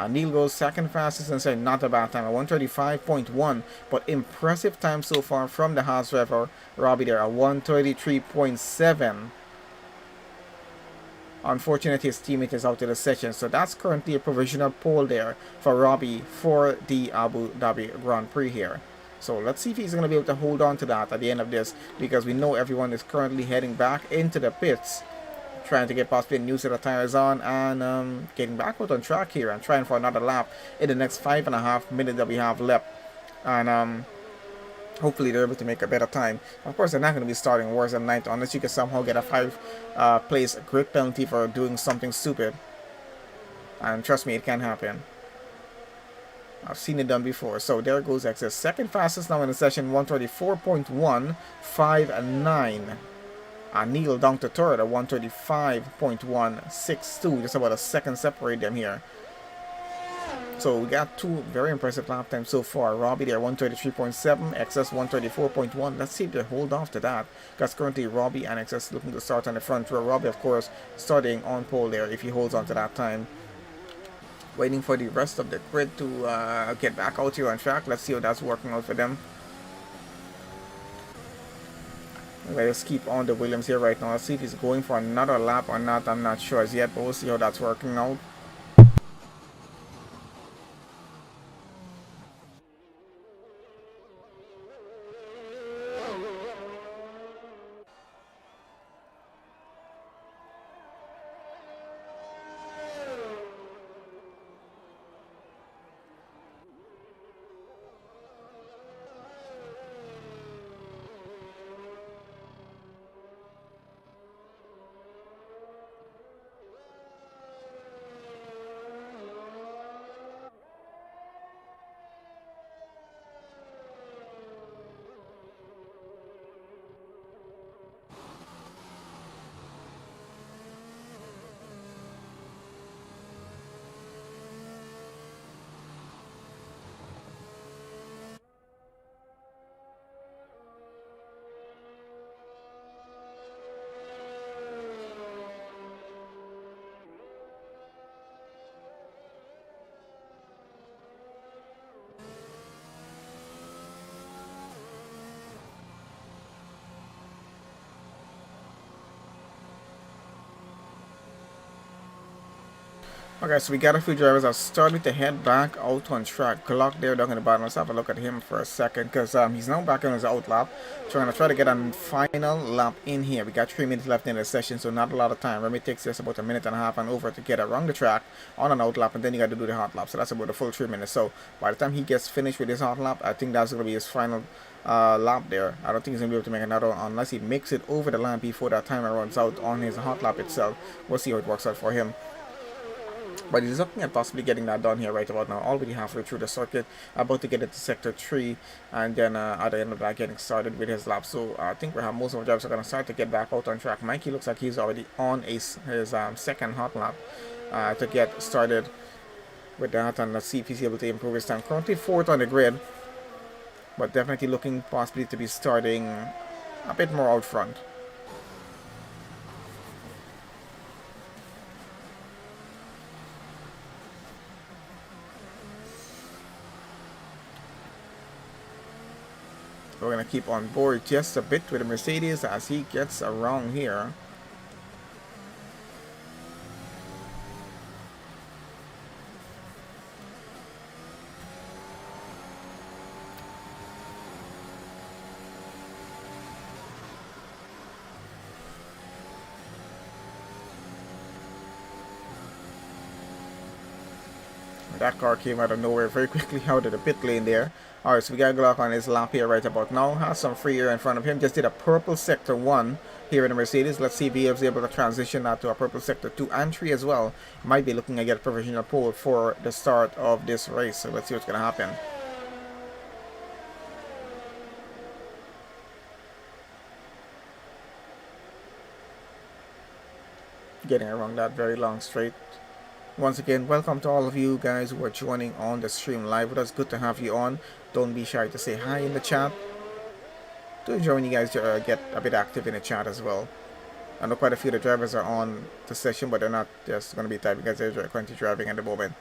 Neil goes 2nd fastest and said not a bad time, a 135.1, but impressive time so far from the Haas driver Robbie there, a 133.7. Unfortunately, his teammate is out of the session, so that's currently a provisional pole there for Robbie for the Abu Dhabi Grand Prix here. So let's see if he's going to be able to hold on to that at the end of this, because we know everyone is currently heading back into the pits, trying to get possibly a new set of tires on, and getting back out on track here and trying for another lap in the next 5.5 minutes that we have left. And hopefully they're able to make a better time. Of course, they're not going to be starting worse than 9th unless you can somehow get a 5 place grid penalty for doing something stupid. And trust me, it can happen. I've seen it done before. So there goes Excess. 2nd fastest now in the session, 134.159. Neil down to 3rd at 135.162. Just about a second separate them here. So we got 2 very impressive lap times so far. Robbie there 133.7, Excess 134.1. Let's see if they hold off to that, because currently Robbie and Excess looking to start on the front row. Robbie, of course, starting on pole there if he holds on to that time. Waiting for the rest of the grid to get back out here on track. Let's see how that's working out for them. Let's keep on the Williams here right now. Let's see if he's going for another lap or not. I'm not sure as yet, but we'll see how that's working out. Okay, so we got a few drivers that started to head back out on track. Glock there down in the bottom. Let's have a look at him for a second because he's now back on his out lap. Try to get a final lap in here. We got 3 minutes left in the session, so not a lot of time. Remember, it takes just about a minute and a half and over to get around the track on an out lap, and then you got to do the hot lap. So that's about a full 3 minutes. So by the time he gets finished with his hot lap, I think that's going to be his final lap there. I don't think he's going to be able to make another one unless he makes it over the line before that timer runs out on his hot lap itself. We'll see how it works out for him. But he's looking at possibly getting that done here right about now, already halfway through the circuit, about to get into sector 3, and then at the end of that getting started with his lap. So I think we have most of our drivers are going to start to get back out on track. Mikey looks like he's already on his second hot lap to get started with that, and let's see if he's able to improve his time. Currently 4th on the grid, but definitely looking possibly to be starting a bit more out front. We're going to keep on board just a bit with the Mercedes as he gets around here. That car came out of nowhere very quickly out of the pit lane there. Alright, so we got Glock on his lap here right about now. Has some free air in front of him. Just did a purple sector 1 here in the Mercedes. Let's see if he is able to transition that to a purple sector 2 and 3 as well. Might be looking to get a provisional pole for the start of this race. So let's see what's going to happen. Getting around that very long straight. Once again, welcome to all of you guys who are joining on the stream live with us. Good to have you on. Don't be shy to say hi in the chat. Do enjoy when you guys get a bit active in the chat as well. I know quite a few of the drivers are on the session, but they're not just going to be typing because they're currently driving at the moment.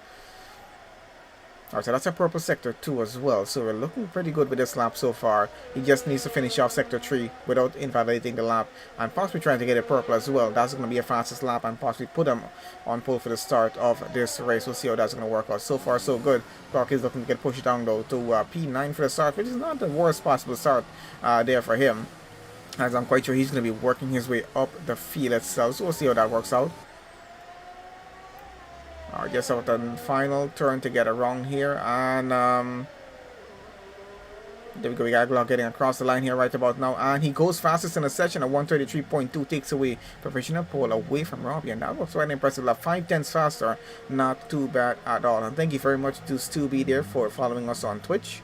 Alright, so that's a purple sector 2 as well. So we're looking pretty good with this lap so far. He just needs to finish off sector 3 without invalidating the lap and possibly trying to get it purple as well. That's going to be a fastest lap and possibly put him on pole for the start of this race. We'll see how that's going to work out. So far so good. Clark is looking to get pushed down though to P9 for the start, which is not the worst possible start there for him, as I'm quite sure he's going to be working his way up the field itself. So we'll see how that works out. Just out the final turn to get around here, and there we go. We got Glock getting across the line here right about now, and he goes fastest in the session at 133.2, takes away provisional pole away from Robbie, and that was quite an impressive lap. 5/10 faster, not too bad at all. And thank you very much to Stu B there for following us on Twitch.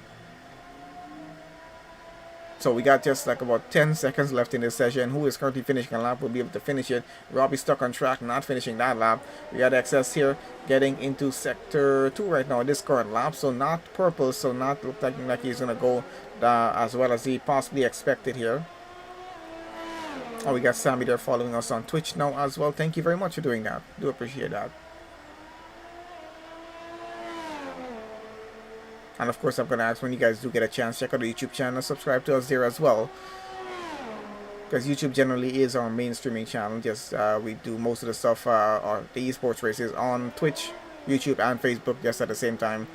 So we got just like about 10 seconds left in this session. Who is currently finishing a lap will be able to finish it. Robbie stuck on track, not finishing that lap. We got XS here getting into sector 2 right now, this current lap. So not purple, so not looking like he's going to go as well as he possibly expected here. Oh, we got Sammy there following us on Twitch now as well. Thank you very much for doing that. Do appreciate that. And of course, I'm going to ask when you guys do get a chance, check out the YouTube channel, subscribe to us there as well. Because YouTube generally is our main streaming channel. Just we do most of the stuff, or the esports races on Twitch, YouTube, and Facebook just at the same time.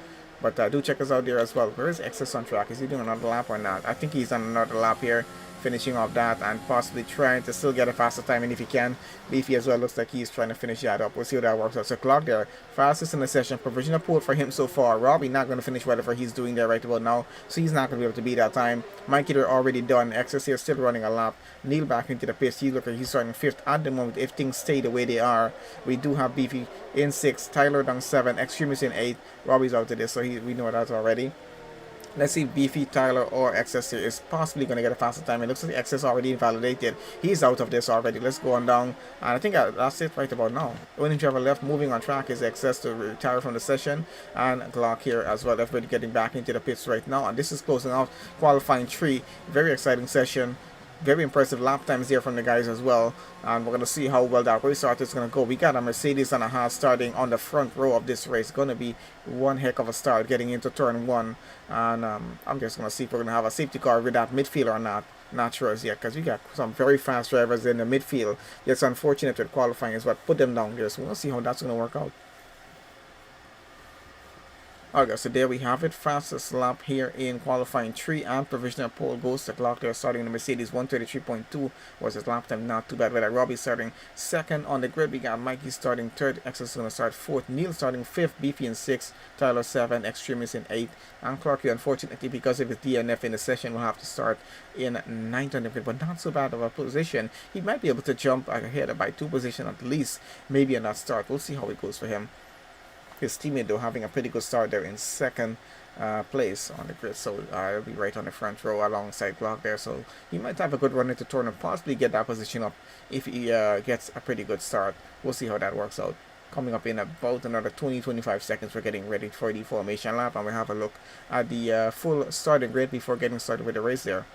But do check us out there as well. Where is XS on track? Is he doing another lap or not? I think he's on another lap here, finishing off that and possibly trying to still get a faster time. And if he can, Beefy as well looks like he's trying to finish that up. We'll see how that works out. So Clock there, fastest in the session, provisional pole for him so far. Robbie not going to finish whatever he's doing there right about now, so he's not going to be able to beat that time. Mikey there already done. XS here still running a lap. Neil back into the pits. He looks like he's starting 5th at the moment if things stay the way they are. We do have Beefy in 6th, Tyler down 7, Extremis in 8. Robbie's out of this, so we know that already. Let's see if Beefy, Tyler, or XS here is possibly going to get a faster time. It looks like XS already invalidated. He's out of this already. Let's go on down. And I think that's it right about now. The only driver left moving on track is XS to retire from the session. And Glock here as well. Everybody getting back into the pits right now. And this is closing out qualifying 3. Very exciting session. Very impressive lap times there from the guys as well, and we're going to see how well that race start is going to go. We got a Mercedes and a Haas starting on the front row of this race. Going to be one heck of a start getting into turn 1, and I'm just going to see if we're going to have a safety car with that midfield or not. Not sure as yet, because we got some very fast drivers in the midfield. It's unfortunate with qualifying is what put them down there, so we'll see how that's going to work out. Okay, so there we have it. Fastest lap here in qualifying 3, and provisional pole goes to Glock there, starting the Mercedes 133.2 was his lap time. Not too bad with that. Robbie starting second on the grid. We got Mikey starting third. X is going to start fourth. Neil starting fifth. Beefy in sixth. Tyler seven. Extremist in eighth. And Clarky, unfortunately, because of his DNF in the session, will have to start in ninth on the grid, but not so bad of a position. He might be able to jump ahead by 2 positions at least, maybe on that start. We'll see how it goes for him. His teammate though having a pretty good start there in second place on the grid, so he'll be right on the front row alongside Glock there, so he might have a good run into turn and possibly get that position up if he gets a pretty good start. We'll see how that works out. Coming up in about another 20-25 seconds, we're getting ready for the formation lap, and we'll have a look at the full starting grid before getting started with the race there.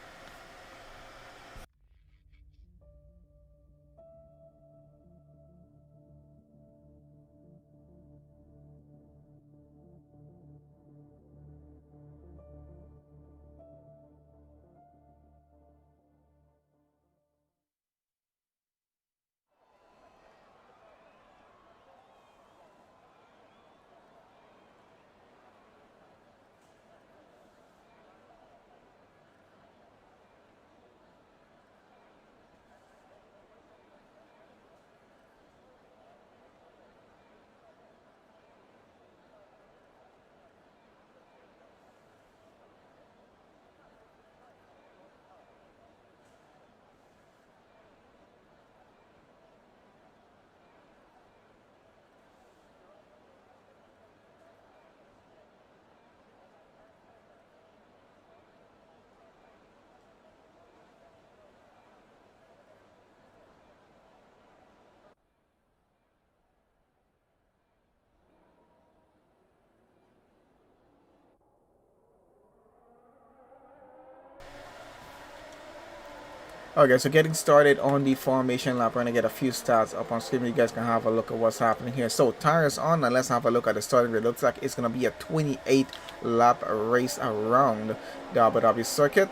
Okay, so getting started on the formation lap, we're going to get a few stats up on screen. You guys can have a look at what's happening here. So tires on, and let's have a look at the starting grid. Looks like it's going to be a 28 lap race around the Abu Dhabi circuit.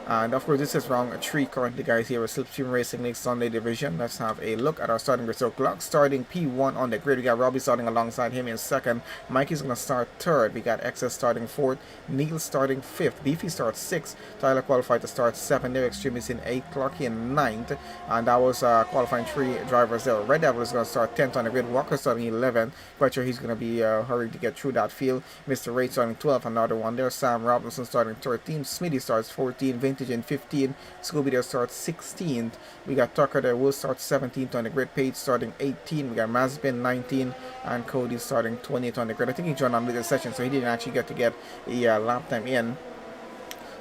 And of course, this is round 3 currently, guys, here with Slipstream Racing League Sunday Division. Let's have a look at our starting grid. So Glock starting P1 on the grid. We got Robbie starting alongside him in second. Mikey's going to start third. We got XS starting fourth. Neil starting fifth. Beefy starts sixth. Tyler qualified to start seventh. There, Extremist in eighth. Clarky in ninth. And that was qualifying 3 drivers there. Red Devil is going to start 10th on the grid. Walker starting 11th. Quite sure he's going to be hurrying to get through that field. Mr. Ray starting 12th. Another one there. Sam Robinson starting 13th. Smitty starts 14th. Vintage in 15th. Scooby there starts 16th. We got Tucker there will start 17th on the grid. Page starting 18th. We got Mazbin 19th. And Cody starting 20th on the grid. I think he joined on with the session, so he didn't actually get to get a lap time in.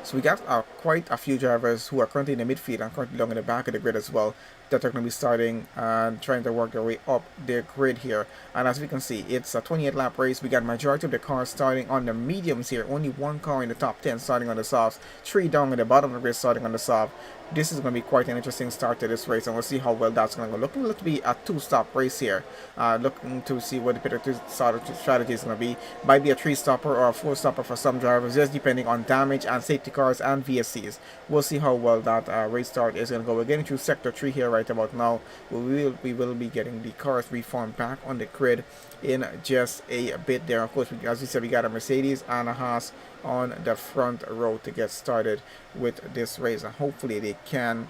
So we got quite a few drivers who are currently in the midfield and currently along in the back of the grid as well, that are going to be starting and trying to work their way up their grid here. And as we can see, it's a 28 lap race. We got majority of the cars starting on the mediums here. Only 1 car in the top 10 starting on the softs, 3 down at the bottom of the grid starting on the soft. This is going to be quite an interesting start to this race, and we'll see how well that's going to go. Looking to be a 2-stop race here. Looking to see what the better strategy is going to be. Might be a 3-stopper or a 4-stopper for some drivers, just depending on damage and safety cars and VSCs. We'll see how well that race start is going to go. We're getting through sector 3 here right about now. We will be getting the cars reformed back on the grid in just a bit there. Of course, as we said, we got a Mercedes and a Haas on the front row to get started with this race, and hopefully they can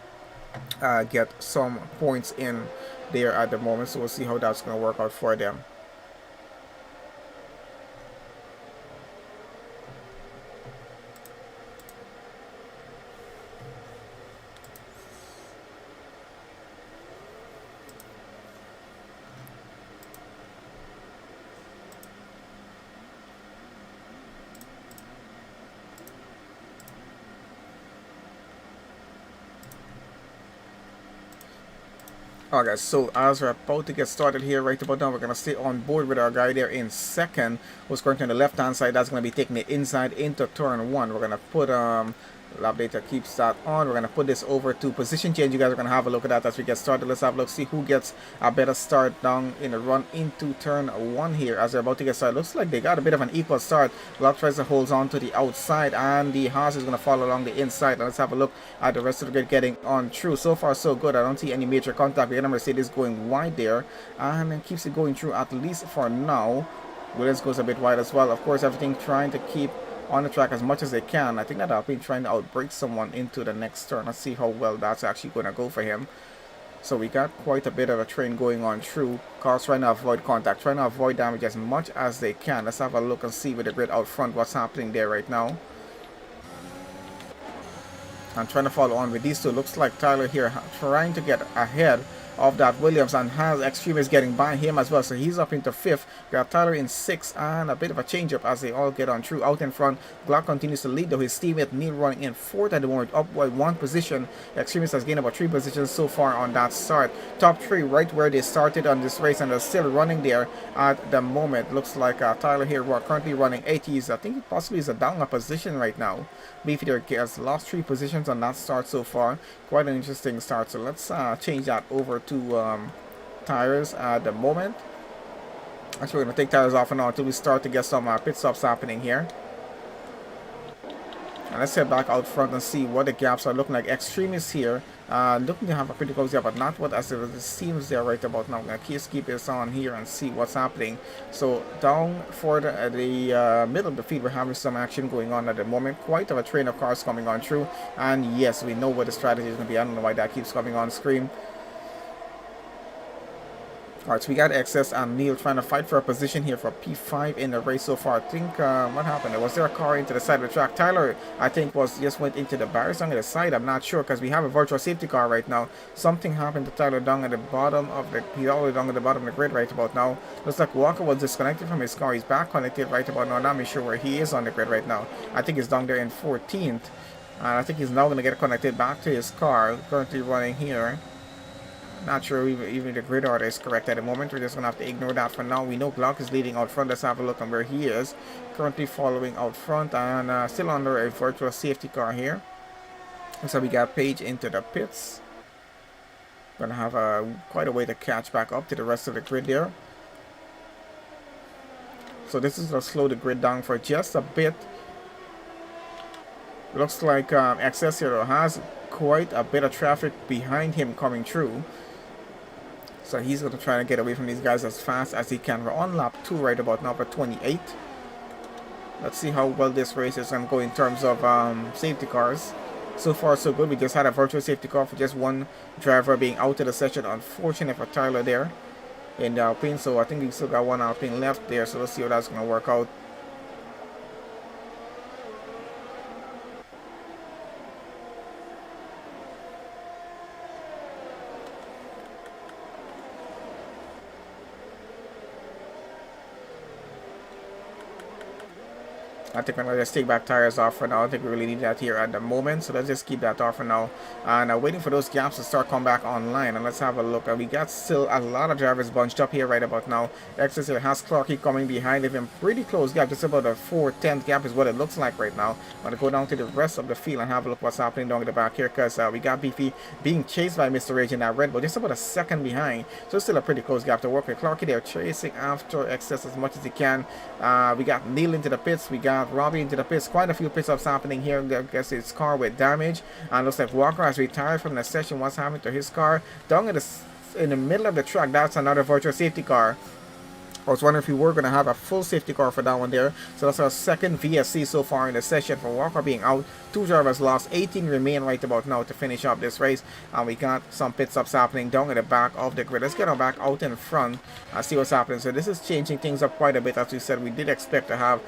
get some points in there at the moment. So we'll see how that's going to work out for them. Alright, so as we're about to get started here right about now, we're going to stay on board with our guy there in second, who's currently on the left hand side. That's going to be taking it inside into turn 1. We're going to put lap data keeps that on. We're going to put this over to position change. You guys are going to have a look at that as we get started. Let's have a look, see who gets a better start down in the run into turn 1 here as they're about to get started. Looks like they got a bit of an equal start. Lock tries to hold on to the outside, and the Haas is going to follow along the inside. And let's have a look at the rest of the grid getting on through. So far so good. I don't see any major contact. We got a Mercedes going wide there and keeps it going through at least for now. Williams goes a bit wide as well. Of course, everything trying to keep on the track as much as they can. I think that Alpine trying to outbrake someone into the next turn. Let's see how well that's actually going to go for him. So we got quite a bit of a train going on through. Cars trying to avoid contact, trying to avoid damage as much as they can. Let's have a look and see with the grid out front what's happening there right now. I'm trying to follow on with these two. Looks like Tyler here trying to get ahead of that Williams, and has Extremist getting by him as well, so he's up into 5th. Got Tyler in 6th, and a bit of a change up as they all get on through. Out in front, Glock continues to lead, though his teammate Neil running in 4th at the moment, up by 1 position. Extremist has gained about 3 positions so far on that start. Top 3 right where they started on this race, and they're still running there at the moment. Looks like Tyler here currently running 80s. I think it possibly is a down a position right now. Beefy there has lost 3 positions on that start so far. Quite an interesting start, so let's change that over to tires at the moment. Actually, we're going to take tires off and on until we start to get some pit stops happening here. And let's head back out front and see what the gaps are looking like. Extremists here looking to have a pretty close gap, but not what as it seems there right about now. I'm going to keep this on here and see what's happening. So down for the middle of the field, we're having some action going on at the moment. Quite a train of cars coming on through, and yes, we know what the strategy is going to be. I don't know why that keeps coming on screen. Alright, so we got Excess and Neil trying to fight for a position here for P5 in the race so far. I think, what happened? Was there a car into the side of the track? Tyler, I think, just went into the barriers on the side. I'm not sure, because we have a virtual safety car right now. Something happened to Tyler down at the bottom of the, he's all the way down at the bottom of the grid right about now. Looks like Walker was disconnected from his car. He's back connected right about now. Not sure where he is on the grid right now. I think he's down there in 14th. And I think he's now going to get connected back to his car, currently running here. Not sure even the grid order is correct at the moment. We're just going to have to ignore that for now. We know Glock is leading out front. Let's have a look on where he is. Currently following out front, and still under a virtual safety car here. And so we got Page into the pits. Going to have quite a way to catch back up to the rest of the grid there. So this is going to slow the grid down for just a bit. Looks like Excess here has quite a bit of traffic behind him coming through. So he's going to try to get away from these guys as fast as he can. We're on lap 2 right about now for 28. Let's see how well this race is going to go in terms of safety cars. So far so good. We just had a virtual safety car for just one driver being out of the session. Unfortunate for Tyler there in the Alpine. So I think we still got one Alpine left there. So let's see how that's going to work out. I think I'm going to just take back tires off for now. I don't think we really need that here at the moment. So let's just keep that off for now. And waiting for those gaps to start coming back online. And let's have a look. We got still a lot of drivers bunched up here right about now. Excess here has Clarky coming behind him. Pretty close gap. Just about a 4/10 gap is what it looks like right now. I'm going to go down to the rest of the field and have a look what's happening down in the back here. Because we got Beefy being chased by Mr. Rage in that Red Bull. Just about a second behind. So still a pretty close gap to work with. Clarky there chasing after Excess as much as he can. We got Neil into the pits. We got Robbie into the pits. Quite a few pit stops happening here. I guess his car with damage, and looks like Walker has retired from the session. What's happening to his car? Down in the middle of the track, that's another virtual safety car. I was wondering if we were going to have a full safety car for that one there. So that's our second VSC so far in the session for Walker being out. 2 drivers lost, 18 remain right about now to finish up this race. And we got some pit stops happening down at the back of the grid. Let's get our back out in front and see what's happening. So this is changing things up quite a bit. As we said, we did expect to have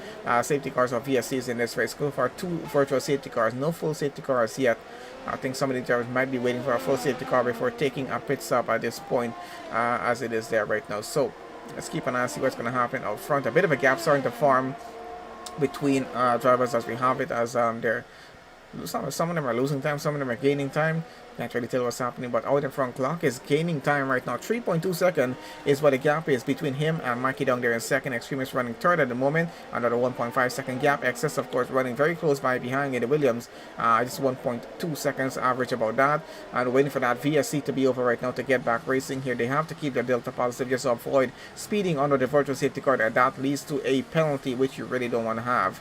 safety cars or VSCs in this race. Go for 2 virtual safety cars. No full safety cars yet. I think some of the drivers might be waiting for a full safety car before taking a pit stop at this point, as it is there right now. So let's keep an eye and see what's going to happen out front. A bit of a gap starting to form between drivers as we have it, as some of them are losing time, some of them are gaining time. Can't really tell what's happening, but out in front, Clock is gaining time right now. 3.2 seconds is what the gap is between him and Mikey down there in second. Extremist running third at the moment, another 1.5 second gap. Excess, of course, running very close by behind in the Williams. Just 1.2 seconds average about that. And waiting for that VSC to be over right now to get back racing here. They have to keep their Delta positive just to avoid speeding under the virtual safety car. That leads to a penalty, which you really don't want to have.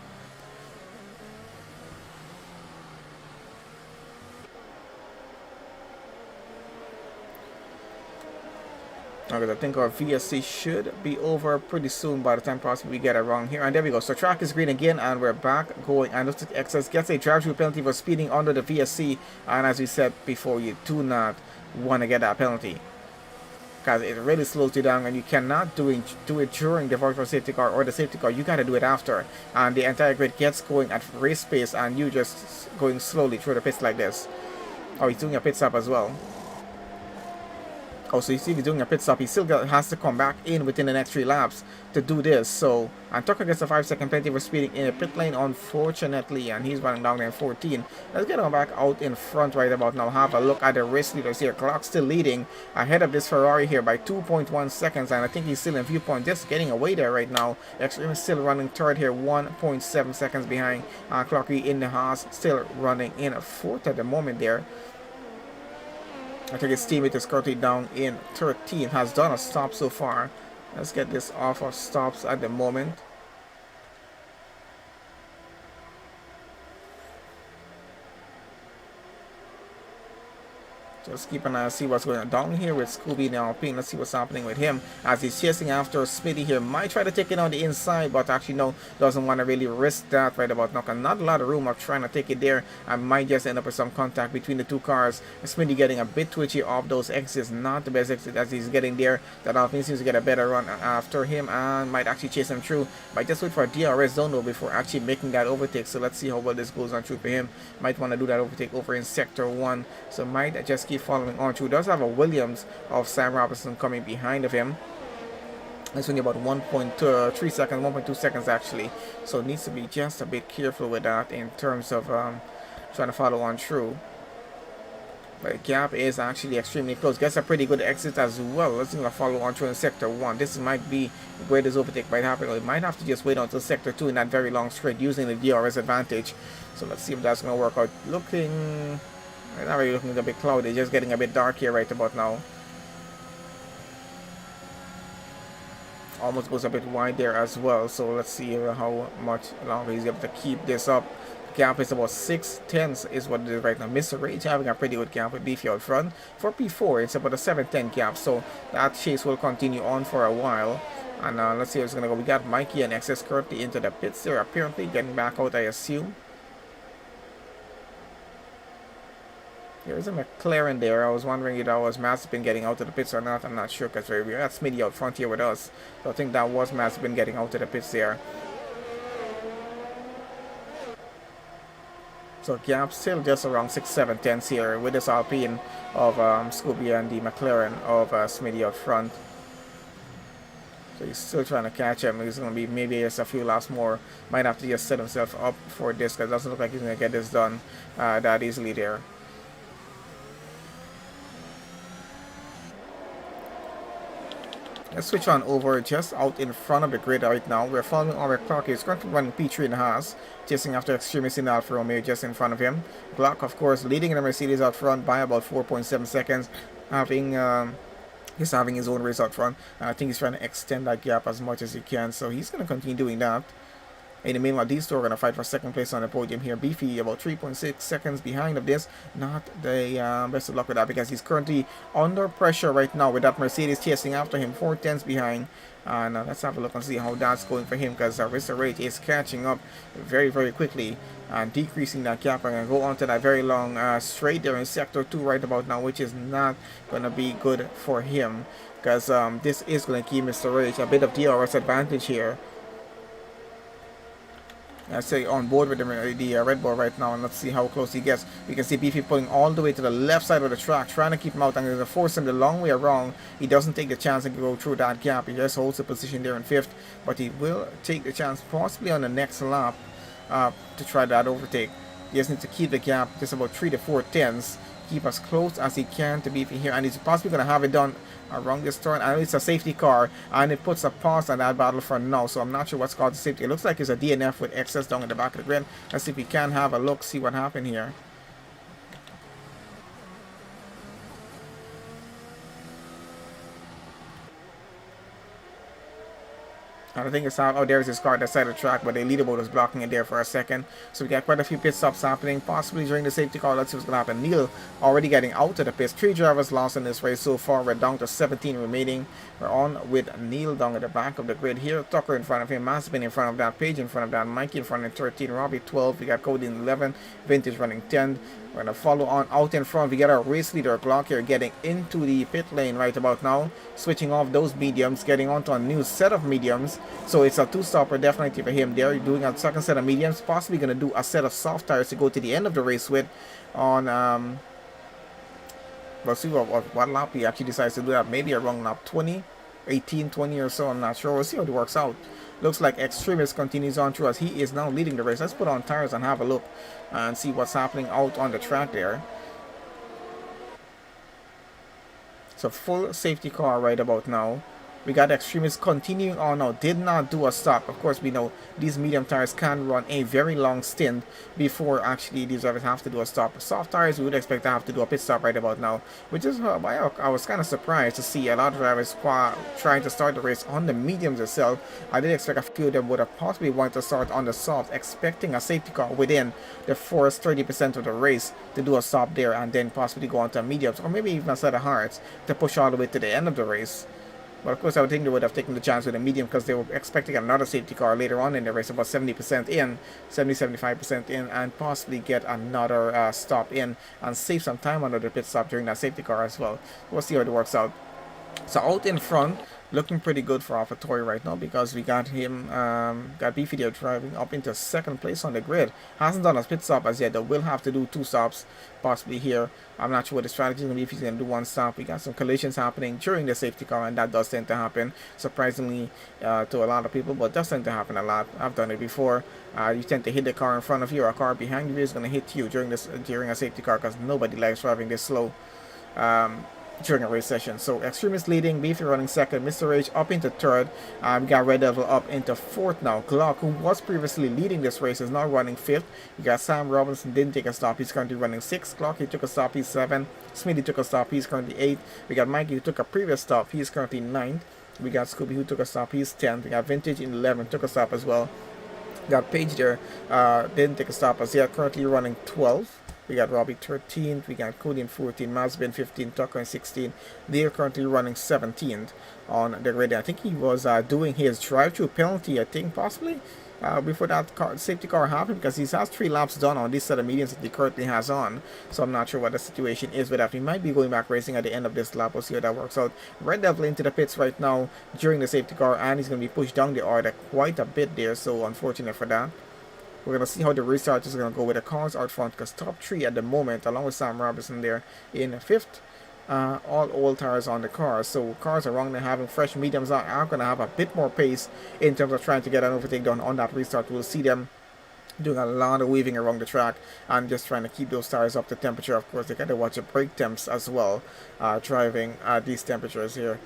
because I think our VSC should be over pretty soon by the time possibly we get it wrong here. And there we go. So track is green again, and we're back going. And looks like Excess gets a drive-through penalty for speeding under the VSC. And as we said before, you do not want to get that penalty, because it really slows you down, and you cannot do it during the virtual safety car or the safety car. You got to do it after, and the entire grid gets going at race pace, and you just going slowly through the pits like this. Oh, he's doing a pit stop as well. Oh, so you see he's doing a pit stop. He still has to come back in within the next 3 laps to do this. So, and Tucker gets a 5-second penalty for speeding in a pit lane, unfortunately, and he's running down there in 14. Let's get him back out in front right about now. Have a look at the race leaders here. Clock still leading ahead of this Ferrari here by 2.1 seconds, and I think he's still in viewpoint, just getting away there right now. Extreme is still running third here, 1.7 seconds behind. Clocky in the Haas, still running in 4th at the moment there. I think his teammate is currently down in 13, has done a stop so far. Let's get this off of stops at the moment. Just keep an eye and see what's going on down here with Scooby and Alpine. Let's see what's happening with him as he's chasing after Smitty here. Might try to take it on the inside, but actually no, doesn't want to really risk that right about now. Not a lot of room of trying to take it there. I might just end up with some contact between the 2 cars. Smitty getting a bit twitchy off those exits. Not the best exit as he's getting there. That Alpine seems to get a better run after him and might actually chase him through. Might just wait for a DRS zone though before actually making that overtake. So let's see how well this goes on through for him. Might want to do that overtake over in sector 1. So might just keep following on through. Does have a Williams of Sam Robinson coming behind of him. It's only about 1.3 seconds, 1.2 seconds actually. So needs to be just a bit careful with that in terms of trying to follow on through. But the gap is actually extremely close. Gets a pretty good exit as well. Let's see if I follow on through in sector 1. This might be where this overtake might happen. Or it might have to just wait until sector 2 in that very long straight using the DRS advantage. So let's see if that's going to work out. Looking... not really looking a bit cloudy, just getting a bit dark here right about now. Almost goes a bit wide there as well, so let's see how much longer he's able to keep this up. Gap is about 6/10 is what it is right now. Mr. Rage having a pretty good gap with Beefy out front. For P4 it's about a 7/10 gap, so that chase will continue on for a while. And let's see how it's gonna go. We got Mikey and XS currently into the pits there, apparently getting back out, I assume. There's a McLaren there. I was wondering if that was Mazepin getting out of the pits or not. I'm not sure because we got Smitty out front here with us. So I think that was Mazepin getting out of the pits there. So gap still just around 6/7 here with this Alpine of Scooby and the McLaren of Smitty out front. So he's still trying to catch him. He's going to be maybe just a few laps more. Might have to just set himself up for this because it doesn't look like he's going to get this done that easily there. Let's switch on over just out in front of the grid right now. We're following our clock. He's currently running P3 in the Haas, chasing after Extremist in the Alfa Romeo just in front of him. Glock, of course, leading in the Mercedes out front by about 4.7 seconds, he's having his own race out front. I think he's trying to extend that gap as much as he can, so he's going to continue doing that. In the meanwhile, these two are going to fight for second place on the podium here. Beefy about 3.6 seconds behind of this. Not the best of luck with that because he's currently under pressure right now with that Mercedes chasing after him. 4/10 behind. And let's have a look and see how that's going for him because Mr. Rate is catching up very, very quickly and decreasing that gap. I'm going to go on to that very long straight there in sector 2 right about now, which is not going to be good for him because this is going to give Mr. Rate a bit of DRS advantage here. I say on board with the Red Bull right now, and let's see how close he gets. You can see Beefy pulling all the way to the left side of the track, trying to keep him out, and going to force him the long way around. He doesn't take the chance and go through that gap. He just holds the position there in 5th, but he will take the chance possibly on the next lap to try that overtake. He just needs to keep the gap just about 3 to 4 tenths. Keep as close as he can to Beefy here, and he's possibly going to have it done around this turn. And it's a safety car, and it puts a pause on that battle for now, so I'm not sure what's caused the safety. It looks like it's a DNF with excess down in the back of the grid. Let's see if we can have a look, see what happened here. And I think it's out. Oh, there's his car at the side of the track, but the leaderboard was blocking it there for a second. So we got quite a few pit stops happening, possibly during the safety car. Let's see what's going to happen. Neil already getting out of the pits. 3 drivers lost in this race so far. We're down to 17 remaining. We're on with Neil down at the back of the grid here. Tucker in front of him. Maspin in front of that. Page in front of that. Mikey in front of 13. Robbie 12. We got Cody in 11. Vintage running 10. We're going to follow on out in front. We got our race leader Glock here getting into the pit lane right about now. Switching off those mediums. Getting onto a new set of mediums. So it's a 2-stopper definitely for him there. Doing a second set of mediums. Possibly going to do a set of soft tires to go to the end of the race with on... we'll see what lap he actually decides to do that. Maybe around lap 20, 18, 20 or so. I'm not sure. We'll see how it works out. Looks like Extremist continues on through as he is now leading the race. Let's put on tires and have a look and see what's happening out on the track there. So full safety car right about now. We got Extremist continuing on now. Did not do a stop. Of course, we know these medium tires can run a very long stint before actually these drivers have to do a stop. Soft tires, we would expect to have to do a pit stop right about now. Which is why I was kind of surprised to see a lot of drivers trying to start the race on the mediums itself. I did expect a few of them would have possibly wanted to start on the soft, expecting a safety car within the first 30% of the race to do a stop there and then possibly go on to mediums or maybe even a set of hards to push all the way to the end of the race. But of course, I would think they would have taken the chance with a medium because they were expecting another safety car later on in the race, about 70% in, 70-75% in, and possibly get another stop in and save some time under the pit stop during that safety car as well. We'll see how it works out. So out in front, looking pretty good for AlphaTauri right now because we got him, got Beefy there driving up into second place on the grid. Hasn't done a pit stop as yet, though. Will have to do 2 stops possibly here. I'm not sure what the strategy is going to be if he's going to do 1 stop. We got some collisions happening during the safety car, and that does tend to happen, surprisingly, to a lot of people, but does tend to happen a lot. I've done it before. You tend to hit the car in front of you, or a car behind you is going to hit you during a safety car because nobody likes driving this slow. During a race session. So Extremist leading, Beefy running second, Mr. Rage up into third. We got Red Devil up into fourth now. Glock, who was previously leading this race, is now running fifth. We got Sam Robinson, didn't take a stop, he's currently running sixth. Glock, he took a stop, he's 7th. Smitty took a stop, he's currently 8th. We got Mikey, who took a previous stop, he's currently 9th. We got Scooby, who took a stop, he's 10th. We got Vintage in 11th, took a stop as well. Got Page there, didn't take a stop as yet, currently running 12th. We got Robbie 13th, we got Cody in 14th, Masbin 15th, Tucker in 16th. They're currently running 17th on the grid. I think he was doing his drive-through penalty, I think, possibly, before that safety car happened, because he has 3 laps done on this set of mediums that he currently has on. So I'm not sure what the situation is with that. He might be going back racing at the end of this lap. We'll see how that works out. Red Devil into the pits right now during the safety car, and he's going to be pushed down the order quite a bit there, so unfortunate for that. We're going to see how the restart is going to go with the cars out front, because top 3 at the moment, along with Sam Robinson there in 5th, all old tires on the cars. So cars around there having fresh mediums are going to have a bit more pace in terms of trying to get an overtake done on that restart. We'll see them doing a lot of weaving around the track and just trying to keep those tires up to temperature. Of course, they got to watch the brake temps as well, driving at these temperatures here,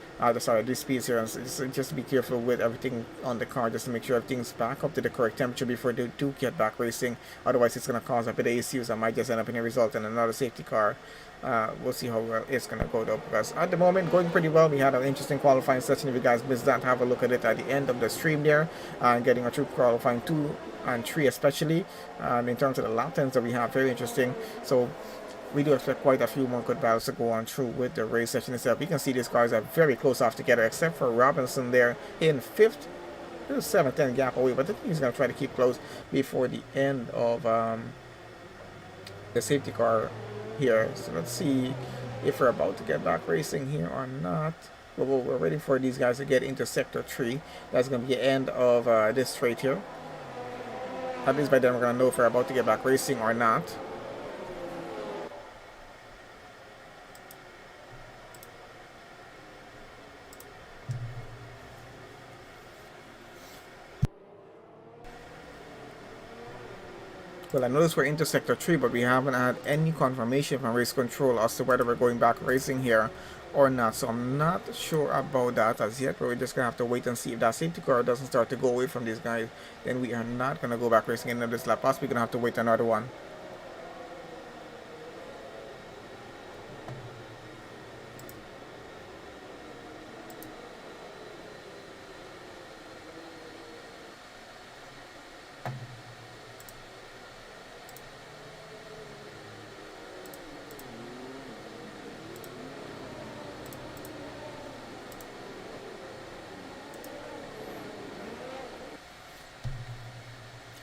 these speeds here, and just be careful with everything on the car just to make sure everything's back up to the correct temperature before they do get back racing. Otherwise, it's going to cause a bit of issues and might just end up in a result in another safety car. We'll see how well it's going to go though, because at the moment going pretty well. We had an interesting qualifying session. If you guys missed that, have a look at it at the end of the stream there, and getting a true qualifying 2 and 3 especially, in terms of the lap times that we have, very interesting. So we do expect quite a few more good battles to go on through with the race session itself. You can see these cars are very close off together, except for Robinson there in 5th. There's a 7-10 gap away, but I think he's going to try to keep close before the end of the safety car here. So let's see if we're about to get back racing here or not. We're waiting for these guys to get into sector 3. That's going to be the end of this straight here. At least by then we're going to know if we're about to get back racing or not. Well, I noticed we're into sector 3, but we haven't had any confirmation from race control as to whether we're going back racing here or not. So I'm not sure about that as yet, but we're just going to have to wait and see. If that safety car doesn't start to go away from these guys, then we are not going to go back racing in this lap. Possibly going to have to wait another one.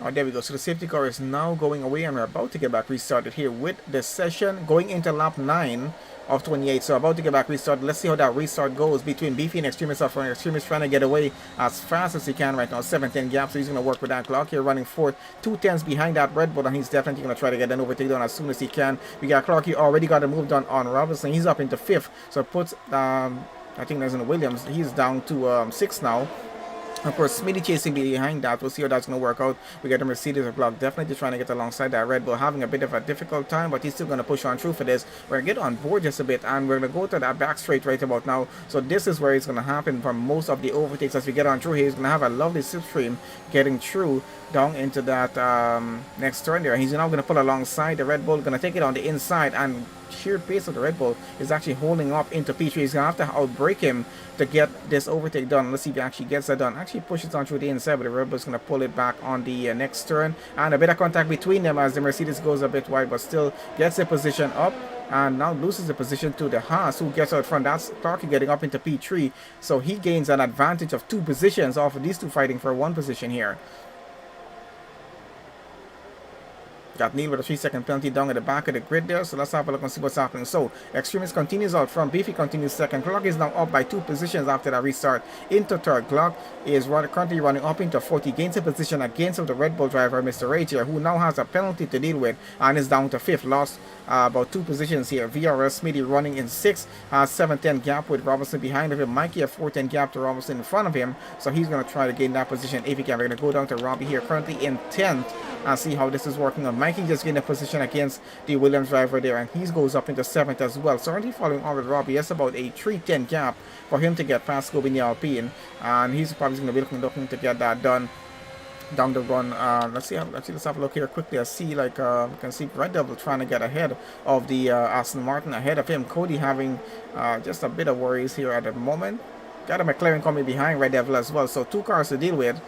Oh, there we go. So the safety car is now going away, and we're about to get back restarted here with the session going into lap 9 of 28. So about to get back restarted. Let's see how that restart goes between Beefy and Extremist up front. Extremist trying to get away as fast as he can right now. 7-10 gap, so he's going to work with that clock here, running fourth. 2 tenths behind that Red Bull, and he's definitely going to try to get an overtake done as soon as he can. We got Clarky already got a move done on Robinson. He's up into 5th, so it puts, I think that's in Williams. He's down to 6th now. Of course, Smitty chasing behind that. We'll see how that's going to work out. We got the Mercedes block definitely trying to get alongside that Red Bull, having a bit of a difficult time, but he's still going to push on through for this. We're going to get on board just a bit, and we're going to go to that back straight right about now. So this is where it's going to happen for most of the overtakes as we get on through here. He's going to have a lovely slipstream getting through down into that next turn there. He's now going to pull alongside the Red Bull, going to take it on the inside, and sheer pace of the Red Bull is actually holding up into P3. He's going to have to outbrake him to get this overtake done. Let's see if he actually gets that done. Actually pushes on through the inside, but the Red Bull's going to pull it back on the next turn. And a bit of contact between them as the Mercedes goes a bit wide, but still gets the position up. And now loses the position to the Haas, who gets out front. That's Clarky getting up into P3. So he gains an advantage of 2 positions off of these two fighting for 1 position here. Got Neil with a 3-second penalty down at the back of the grid there. So let's have a look and see what's happening. So Extremist continues out front. Beefy continues second. Glock is now up by 2 positions after that restart into third. Glock is currently running up into 40. Gains a position against the Red Bull driver, Mr. Rage here, who now has a penalty to deal with and is down to 5th. Lost about 2 positions here. VRS Smitty running in 6th. 7-10 gap with Robinson behind of him. Mikey a 4-10 gap to Robinson in front of him. So he's going to try to gain that position if he can. We're going to go down to Robbie here, currently in 10th. And see how this is working on. Mikey just gained a position against the Williams driver there, and he goes up into 7th as well. So already following on with Robbie, it's about a 3-10 gap for him to get past Scobie in the Alpine, and he's probably going to be looking to get that done down the run. Let's have a look here quickly. I see we can see Red Devil trying to get ahead of the Aston Martin ahead of him. Cody having just a bit of worries here at the moment. Got a McLaren coming behind Red Devil as well, so 2 cars to deal with.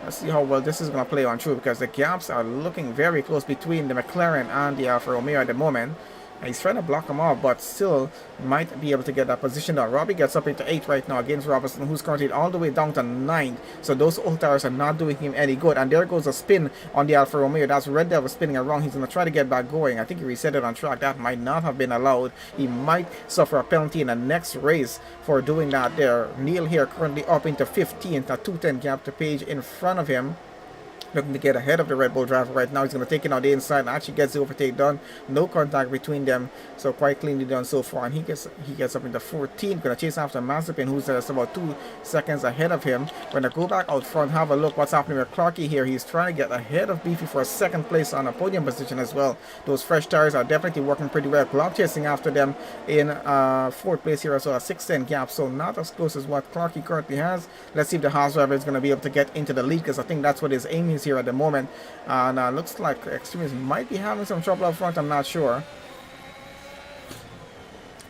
Let's see how well this is going to play on through, because the gaps are looking very close between the McLaren and the Alfa Romeo at the moment. And he's trying to block them off, but still might be able to get that position down. Robbie gets up into 8th right now against Robinson, who's currently all the way down to 9th. So those old tires are not doing him any good. And there goes a spin on the Alfa Romeo. That's Red Devil spinning around. He's going to try to get back going. I think he reset it on track. That might not have been allowed. He might suffer a penalty in the next race for doing that there. Neil here currently up into 15th. A 2-10 gap to Page in front of him. Looking to get ahead of the Red Bull driver right now. He's going to take it on the inside and actually gets the overtake done. No contact between them, so quite cleanly done so far. And he gets up into 14th. Going to chase after Mazepin, who's just about 2 seconds ahead of him. We're going to go back out front, have a look what's happening with Clarky here. He's trying to get ahead of Beefy for a 2nd place on a podium position as well. Those fresh tires are definitely working pretty well. Glock chasing after them in 4th place here as well, a 6-10 gap, so not as close as what Clarky currently has. Let's see if the Haas driver is going to be able to get into the lead, because I think that's what his aim is here at the moment. And looks like Extremist might be having some trouble up front. I'm not sure,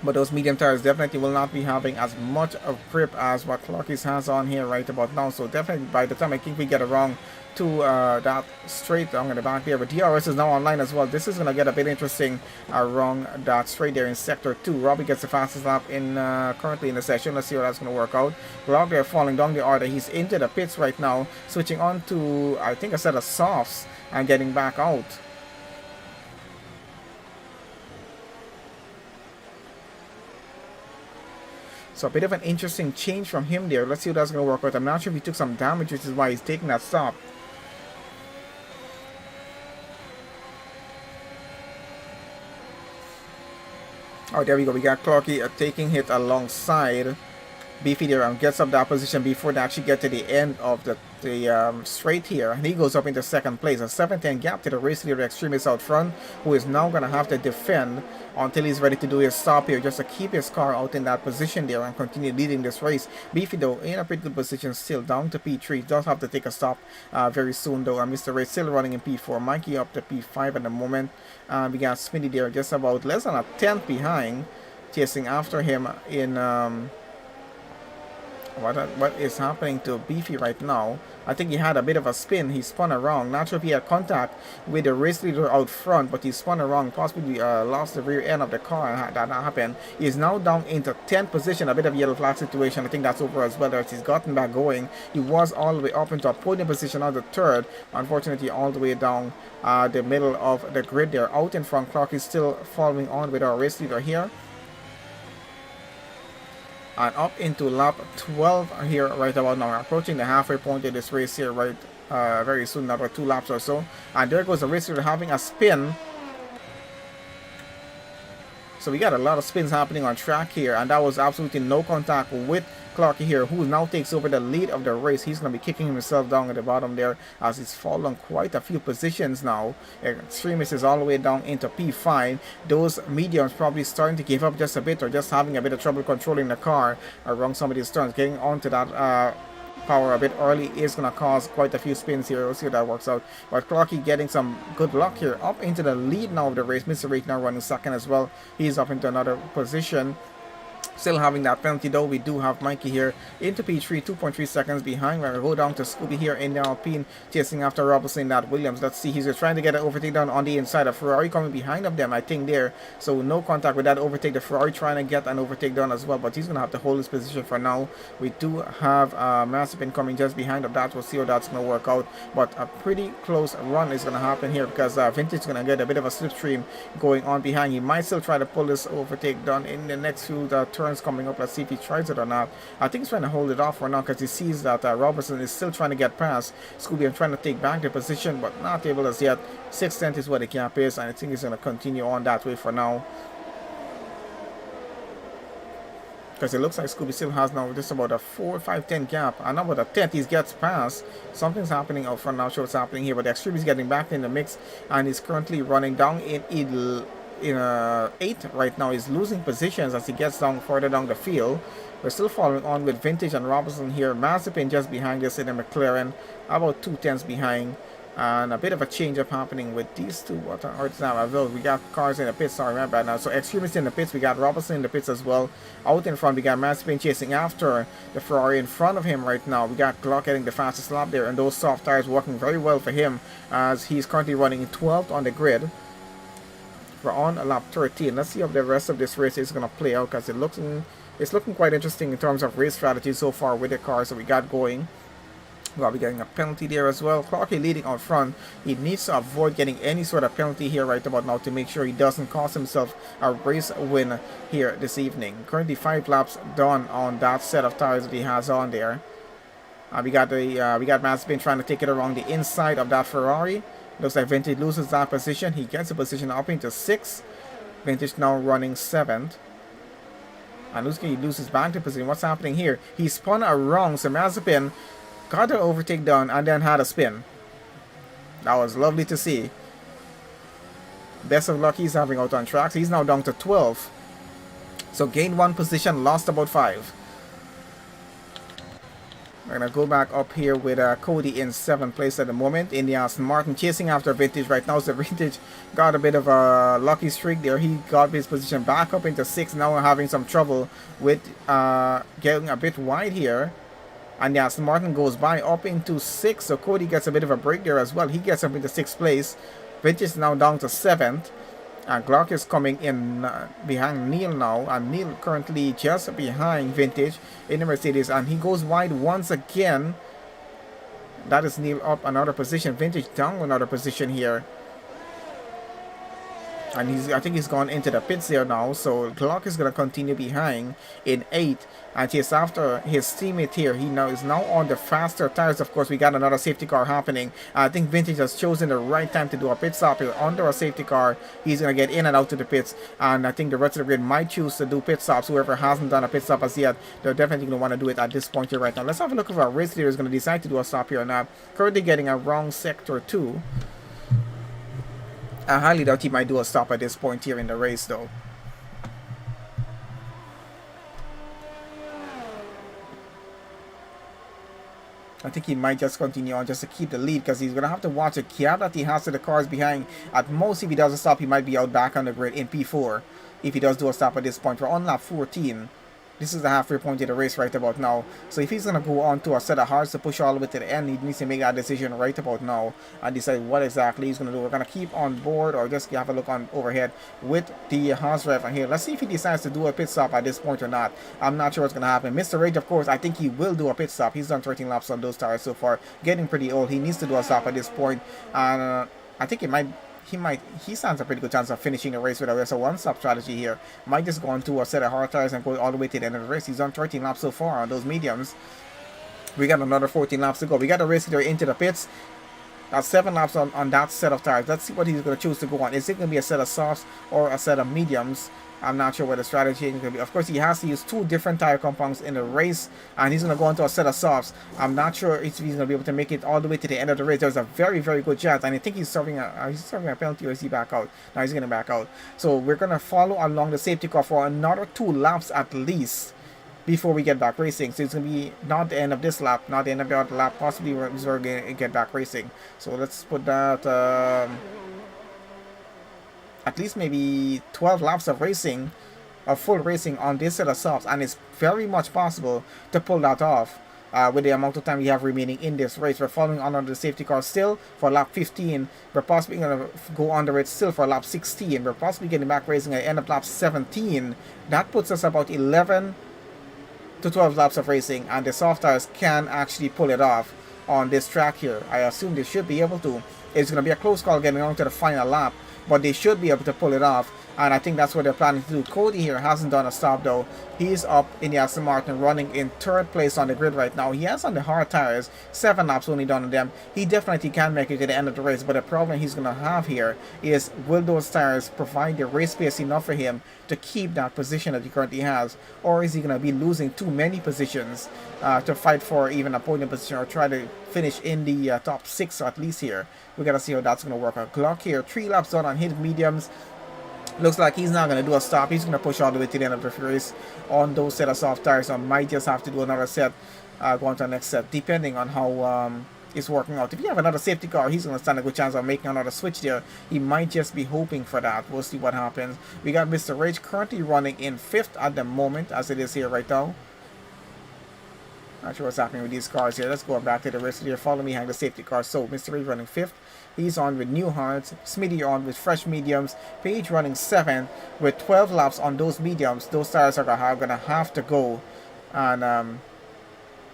but those medium tires definitely will not be having as much of grip as what Clarky's has on here right about now. So definitely by the time I think we get around to that straight down in the back there, but DRS is now online as well. This is going to get a bit interesting around that straight there in sector 2. Robbie gets the fastest lap in currently in the session. Let's see how that's going to work out. Glock there falling down the order. He's into the pits right now, switching on to I think a set of softs and getting back out. So a bit of an interesting change from him there. Let's see how that's going to work out. I'm not sure if he took some damage, which is why he's taking that stop. Oh, there we go. We got Clarky taking hit alongside Beefy there and gets up that position before they actually get to the end of the straight here. And he goes up into 2nd place. A 7-10 gap to the race leader Extremist out front, who is now going to have to defend until he's ready to do his stop here, just to keep his car out in that position there and continue leading this race. Beefy though in a pretty good position still, down to P3. Does have to take a stop very soon though. And Mr. Ray still running in P4. Mikey up to P5 at the moment. We got Smitty there just about less than a 10th behind, chasing after him in What is happening to Beefy right now? I think he had a bit of a spin. He spun around. Not sure if he had contact with the race leader out front, but he spun around, possibly lost the rear end of the car. That happened. He's now down into 10th position. A bit of yellow flag situation. I think that's over as well. As he's gotten back going. He was all the way up into a podium position on the third. Unfortunately, all the way down the middle of the grid there. Out in front, Clark is still following on with our race leader here. And up into lap 12 here right about now. We're approaching the halfway point of this race here right very soon, another 2 laps or so. And there goes the race leader having a spin. So we got a lot of spins happening on track here, and that was absolutely no contact with Clark here, who now takes over the lead of the race. He's going to be kicking himself down at the bottom there as he's fallen quite a few positions now. Extremist is all the way down into P5. Those mediums probably starting to give up just a bit, or just having a bit of trouble controlling the car around some of these turns. Getting onto that power a bit early is going to cause quite a few spins here. We'll see how that works out. But Clarky getting some good luck here. Up into the lead now of the race. Mr. Rake now running second as well. He's up into another position. Still having that penalty though. We do have Mikey here into P3, 2.3 seconds behind. We're going to go down to Scooby here in the Alpine, chasing after Robertson, that Williams. Let's see, he's trying to get an overtake done on the inside. of Ferrari coming behind of them, I think there. So no contact with that overtake. The Ferrari trying to get an overtake done as well, but he's going to have to hold his position for now. We do have Mazepin coming just behind of that. We'll see how that's going to work out. But a pretty close run is going to happen here because Vintage is going to get a bit of a slipstream going on behind. He might still try to pull this overtake done in the next few turns coming up. Let's see if he tries it or not. I think he's trying to hold it off for now because he sees that Robertson is still trying to get past Scooby and trying to take back the position, but not able as yet. 6/10 is what the gap is, and I think he's going to continue on that way for now. Because it looks like Scooby still has now just about a 4, 5, 10 gap. And now with a 10th, he gets past. Something's happening out front. Not sure what's happening here, but the Extreme is getting back in the mix, and he's currently running down in 8th right now. He's losing positions as he gets down further down the field. We're still following on with Vintage and Robinson here. Mazepin just behind us in the McLaren, about 2/10 behind. And a bit of a change up happening with these two. What are now? We got cars in the pits. Sorry, my bad now. So Extremist in the pits. We got Robinson in the pits as well. Out in front, we got Mazepin chasing after the Ferrari in front of him right now. We got Glock getting the fastest lap there, and those soft tires working very well for him as he's currently running 12th on the grid. We're on lap 13. Let's see how the rest of this race is going to play out because it's looking quite interesting in terms of race strategy so far with the cars that we got going. We'll be getting a penalty there as well. Clarky leading out front. He needs to avoid getting any sort of penalty here right about now to make sure he doesn't cost himself a race win here this evening. Currently 5 laps done on that set of tires that he has on there. We got Mazepin trying to take it around the inside of that Ferrari. Looks like Vintage loses that position. He gets the position up into 6th. Vintage now running 7th. And he loses back to position. What's happening here? He spun around, so Mazepin got the overtake done and then had a spin. That was lovely to see. Best of luck he's having out on tracks. He's now down to 12. So gained 1 position, lost about 5. We're going to go back up here with Cody in 7th place at the moment. In the Aston Martin chasing after Vintage right now. So Vintage got a bit of a lucky streak there. He got his position back up into 6th. Now we're having some trouble with getting a bit wide here. And the Aston Martin goes by up into 6th. So Cody gets a bit of a break there as well. He gets up into 6th place. Vintage is now down to 7th. And Glock is coming in behind Neil now. And Neil currently just behind Vintage in the Mercedes. And he goes wide once again. That is Neil up another position. Vintage down another position here. And I think he's gone into the pits there now. So Glock is going to continue behind in 8th. And chase after his teammate here. He now is now on the faster tires. Of course, we got another safety car happening. I think Vintage has chosen the right time to do a pit stop here under a safety car. He's going to get in and out to the pits. And I think the rest of the grid might choose to do pit stops. Whoever hasn't done a pit stop as yet, they're definitely going to want to do it at this point here right now. Let's have a look if our race leader is going to decide to do a stop here or not. Currently getting a wrong sector 2. I highly doubt he might do a stop at this point here in the race though. I think he might just continue on just to keep the lead because he's going to have to watch the gap that he has to the cars behind. At most, if he does a stop, he might be out back on the grid in P4 if he does do a stop at this point. We're on lap 14. This is the halfway point of the race right about now. So if he's going to go on to a set of hearts to push all the way to the end, he needs to make that decision right about now and decide what exactly he's going to do. We're going to keep on board or just have a look on overhead with the horse driver here. Let's see if he decides to do a pit stop at this point or not. I'm not sure what's going to happen. Mr. Rage, of course, I think he will do a pit stop. He's done 13 laps on those tires so far. Getting pretty old. He needs to do a stop at this point. And I think he stands a pretty good chance of finishing the race with a one-stop strategy here. Might just go on to a set of hard tires and go all the way to the end of the race. He's done 13 laps so far on those mediums. We got another 14 laps to go. We got the race leader into the pits. That's 7 laps on that set of tires. Let's see what he's going to choose to go on. Is it going to be a set of softs or a set of mediums? I'm not sure what the strategy is going to be. Of course, he has to use 2 different tire compounds in the race, and he's going to go into a set of softs. I'm not sure if he's going to be able to make it all the way to the end of the race. There's a very, very good chance, and I think he's serving a penalty, or is he back out? No, he's going to back out. So we're going to follow along the safety car for another 2 laps at least before we get back racing. So it's going to be not the end of this lap, not the end of the other lap, possibly we're going to get back racing. So let's put that... at least maybe 12 laps of racing, of full racing on this set of softs, and it's very much possible to pull that off with the amount of time we have remaining in this race. We're following on the safety car still for lap 15. We're possibly going to go under it still for lap 16. We're possibly getting back racing at the end of lap 17. That puts us about 11 to 12 laps of racing, and the soft tires can actually pull it off on this track here. I assume they should be able to. It's going to be a close call getting on to the final lap, but they should be able to pull it off, and I think that's what they're planning to do. Cody here hasn't done a stop though. He's up in the Aston Martin running in 3rd place on the grid right now. He has on the hard tires, 7 laps only done on them. He definitely can make it to the end of the race, but the problem he's going to have here is, will those tires provide the race pace enough for him to keep that position that he currently has, or is he going to be losing too many positions to fight for even a podium position or try to finish in the top 6 at least here. We got to see how that's going to work. A Glock here, 3 laps done on his mediums. Looks like he's not going to do a stop. He's going to push all the way to the end of the race on those set of soft tires. So might just have to do another set, go on to the next set, depending on how it's working out. If you have another safety car, he's going to stand a good chance of making another switch there. He might just be hoping for that. We'll see what happens. We got Mr. Rage currently running in 5th at the moment, as it is here right now. Not sure what's happening with these cars here. Let's go back to the race here. Follow me behind the safety car. So Mr. Rage running 5th. He's on with new hards. Smitty on with fresh mediums. Page running 7th with 12 laps on those mediums. Those tires are going to have to go. And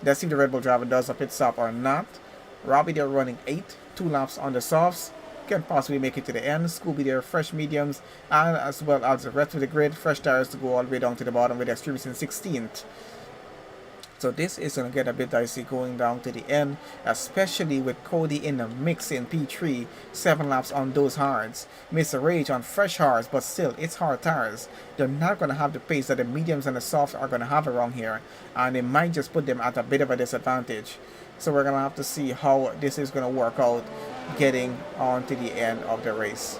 let's see if the Red Bull driver does a pit stop or not. Robbie there running 8th. 2 laps on the softs. Can possibly make it to the end. Scooby there, fresh mediums. And as well as the rest of the grid. Fresh tires to go all the way down to the bottom with Extremes in 16th. So this is going to get a bit dicey going down to the end, especially with Cody in the mix in P3, 7 laps on those hards. Mr. Rage on fresh hards, but still, it's hard tires. They're not going to have the pace that the mediums and the softs are going to have around here, and it might just put them at a bit of a disadvantage. So we're going to have to see how this is going to work out getting on to the end of the race.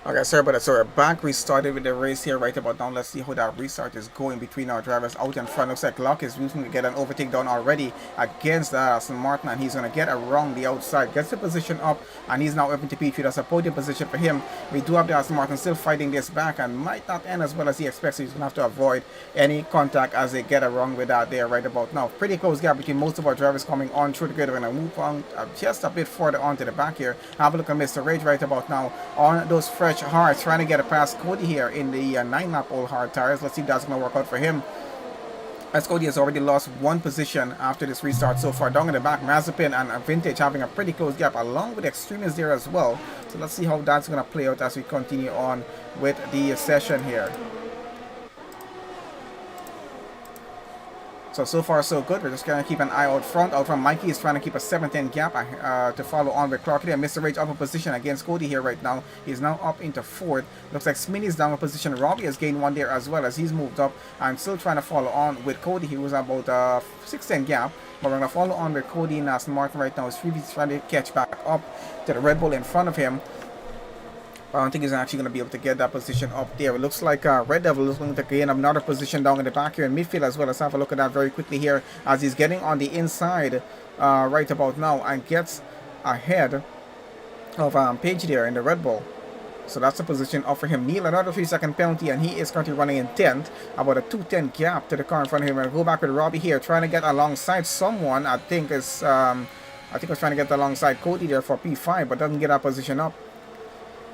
Okay, sorry about that. So we're back. We started with the race here right about now. Let's see how that restart is going between our drivers out in front. Looks like Glock is looking to get an overtake down already against Aston Martin, and he's going to get around the outside. Gets the position up, and he's now open to P3. That's a podium position for him. We do have the Aston Martin still fighting this back, and might not end as well as he expects. So he's going to have to avoid any contact as they get around with that there right about now. Pretty close gap between most of our drivers coming on through the grid. We're going to move on just a bit further onto the back here. Have a look at Mr. Rage right about now on those fresh hards, trying to get past Cody here in the 9-lap old hard tires. Let's see if that's going to work out for him, as Cody has already lost one position after this restart so far. Down in the back, Mazepin and Vintage having a pretty close gap, along with Extremists there as well. So let's see how that's going to play out as we continue on with the session here. So far so good. We're just going to keep an eye out front. Out front, Mikey is trying to keep a 7-10 gap to follow on with Clark here. Mr. Rage up a position against Cody here right now. He's now up into 4th. Looks like Smitty's down a position. Robbie has gained one there as well as he's moved up. I'm still trying to follow on with Cody. He was about 6-10 gap. But we're going to follow on with Cody and Aston Martin right now. He's trying to catch back up to the Red Bull in front of him. I don't think he's actually going to be able to get that position up there. It looks like Red Devil is going to gain another position down in the back here in midfield as well. Let's have a look at that very quickly here as he's getting on the inside right about now and gets ahead of Page there in the Red Bull. So that's a position up for him. Neil, another 3-second penalty, and he is currently running in 10th. About a 2:10 gap to the car in front of him. And go back with Robbie here, trying to get alongside someone. I think was trying to get alongside Cody there for P5, but doesn't get that position up.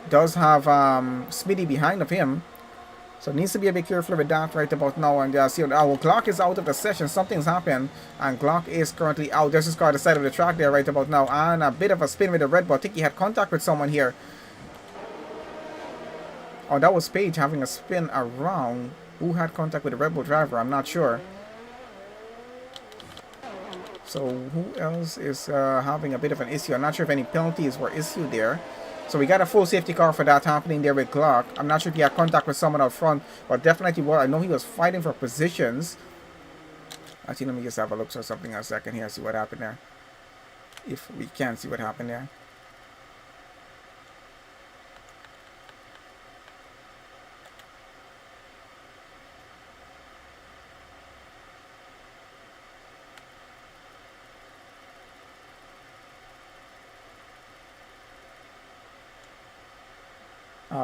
Does have Smitty behind of him, so needs to be a bit careful with that right about now. And see, Glock is out of the session. Something's happened, and Glock is currently out. There's his car at the side of the track there right about now, and a bit of a spin with the Red Bull. I think he had contact with someone here. Oh, that was Page having a spin around. Who had contact with the Red Bull driver? I'm not sure. So who else is having a bit of an issue? I'm not sure if any penalties were issued there. So we got a full safety car for that happening there with Glock. I'm not sure if he had contact with someone out front, but definitely what I know he was fighting for positions. Actually, let me just have a look for something a second here, see what happened there. If we can see what happened there.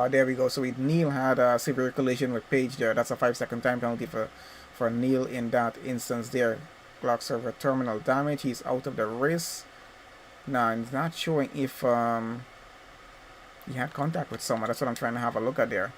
There we go. So Neil had a severe collision with Page there. That's a 5-second time penalty for Neil in that instance there. Glock server terminal damage. He's out of the race. Now, it's not showing if he had contact with someone. That's what I'm trying to have a look at there.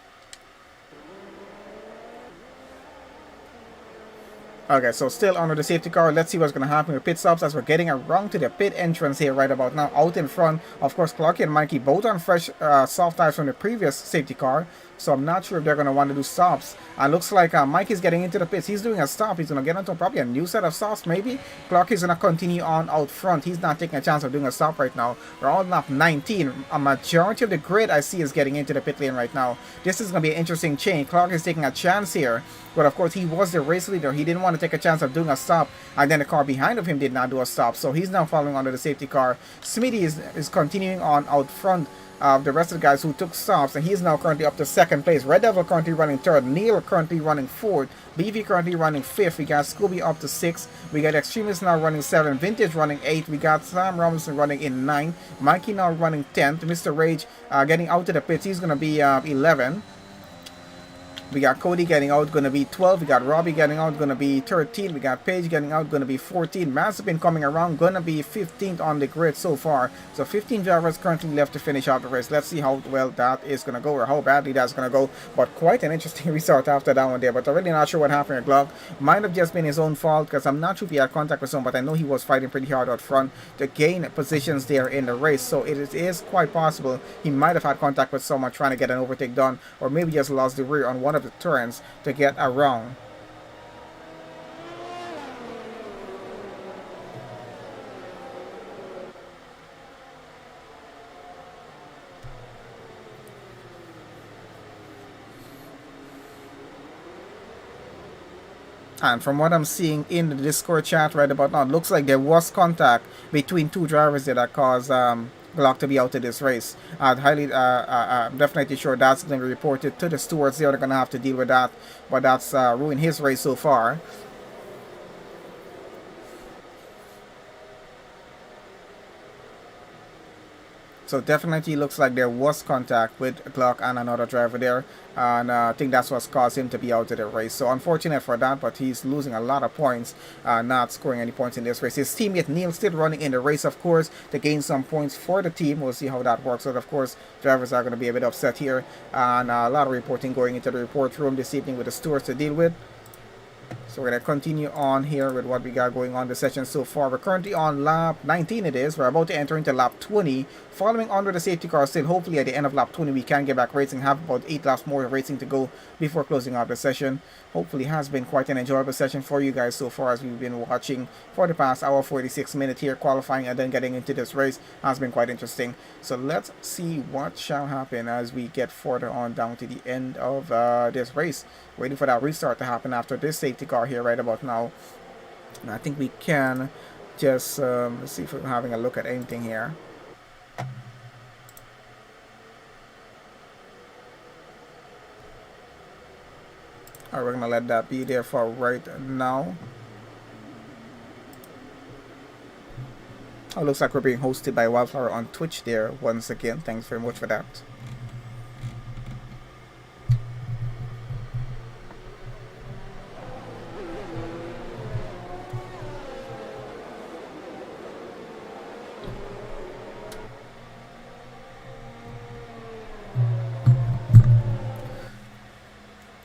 Okay, so still under the safety car. Let's see what's going to happen with pit stops as we're getting around to the pit entrance here right about now. Out in front, of course, Clarky and Mikey both on fresh soft tires from the previous safety car. So I'm not sure if they're going to want to do stops. And looks like Mikey's getting into the pits. He's doing a stop. He's going to get into probably a new set of stops maybe. Clarky's going to continue on out front. He's not taking a chance of doing a stop right now. We're on lap 19. A majority of the grid I see is getting into the pit lane right now. This is going to be an interesting change. Clark is taking a chance here. But of course, he was the race leader. He didn't want to take a chance of doing a stop. And then the car behind of him did not do a stop. So he's now following under the safety car. Smitty is continuing on out front of the rest of the guys who took stops. And he's now currently up to 2nd place. Red Devil currently running 3rd. Neil currently running 4th. BV currently running 5th. We got Scooby up to 6th. We got Extremist now running 7th. Vintage running 8th. We got Sam Robinson running in 9th. Mikey now running 10th. Mr. Rage getting out to the pits. He's going to be 11. We got Cody getting out, going to be 12. We got Robbie getting out, going to be 13. We got Paige getting out, going to be 14. Mazepin coming around, going to be 15th on the grid so far. So 15 drivers currently left to finish out the race. Let's see how well that is going to go or how badly that's going to go. But quite an interesting restart after that one there. But I'm really not sure what happened with Glock. Might have just been his own fault because I'm not sure if he had contact with someone. But I know he was fighting pretty hard out front to gain positions there in the race. So it is quite possible he might have had contact with someone trying to get an overtake done. Or maybe just lost the rear on one of the turns to get around. And from what I'm seeing in the Discord chat right about now, it looks like there was contact between two drivers there that caused Glock to be out of this race. I'm definitely sure that's going to be reported to the stewards. They're going to have to deal with that, but that's ruined his race so far. So definitely looks like there was contact with Glock and another driver there, and I think that's what's caused him to be out of the race. So unfortunate for that, but he's losing a lot of points, not scoring any points in this race. His teammate Neil still running in the race, of course, to gain some points for the team. We'll see how that works out. Of course, drivers are going to be a bit upset here, and a lot of reporting going into the report room this evening with the stewards to deal with. So we're going to continue on here with what we got going on the session so far. We're currently on lap 19 it is. We're about to enter into lap 20. Following on with the safety car still. Hopefully at the end of lap 20 we can get back racing. Have about 8 laps more of racing to go before closing out the session. Hopefully has been quite an enjoyable session for you guys so far as we've been watching for the past hour 46 minutes here. Qualifying and then getting into this race has been quite interesting. So let's see what shall happen as we get further on down to the end of this race. Waiting for that restart to happen after this safety car here right about now. And I think we can just let's see if we're having a look at anything here. Alright, we're gonna let that be there for right now. Oh, looks like we're being hosted by Wildflower on Twitch there once again. Thanks very much for that.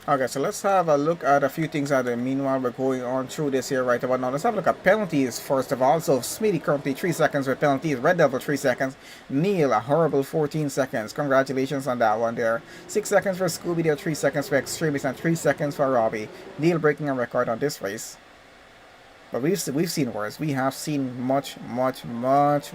Okay, so let's have a look at a few things that meanwhile we're going on through this here right about now. Let's have a look at penalties first of all. So Smitty currently 3 seconds with penalties. Red Devil 3 seconds. Neil a horrible 14 seconds. Congratulations on that one there. 6 seconds for Scooby there, 3 seconds for Extremist, and 3 seconds for Robbie. Neil breaking a record on this race. But we've seen worse. We have seen much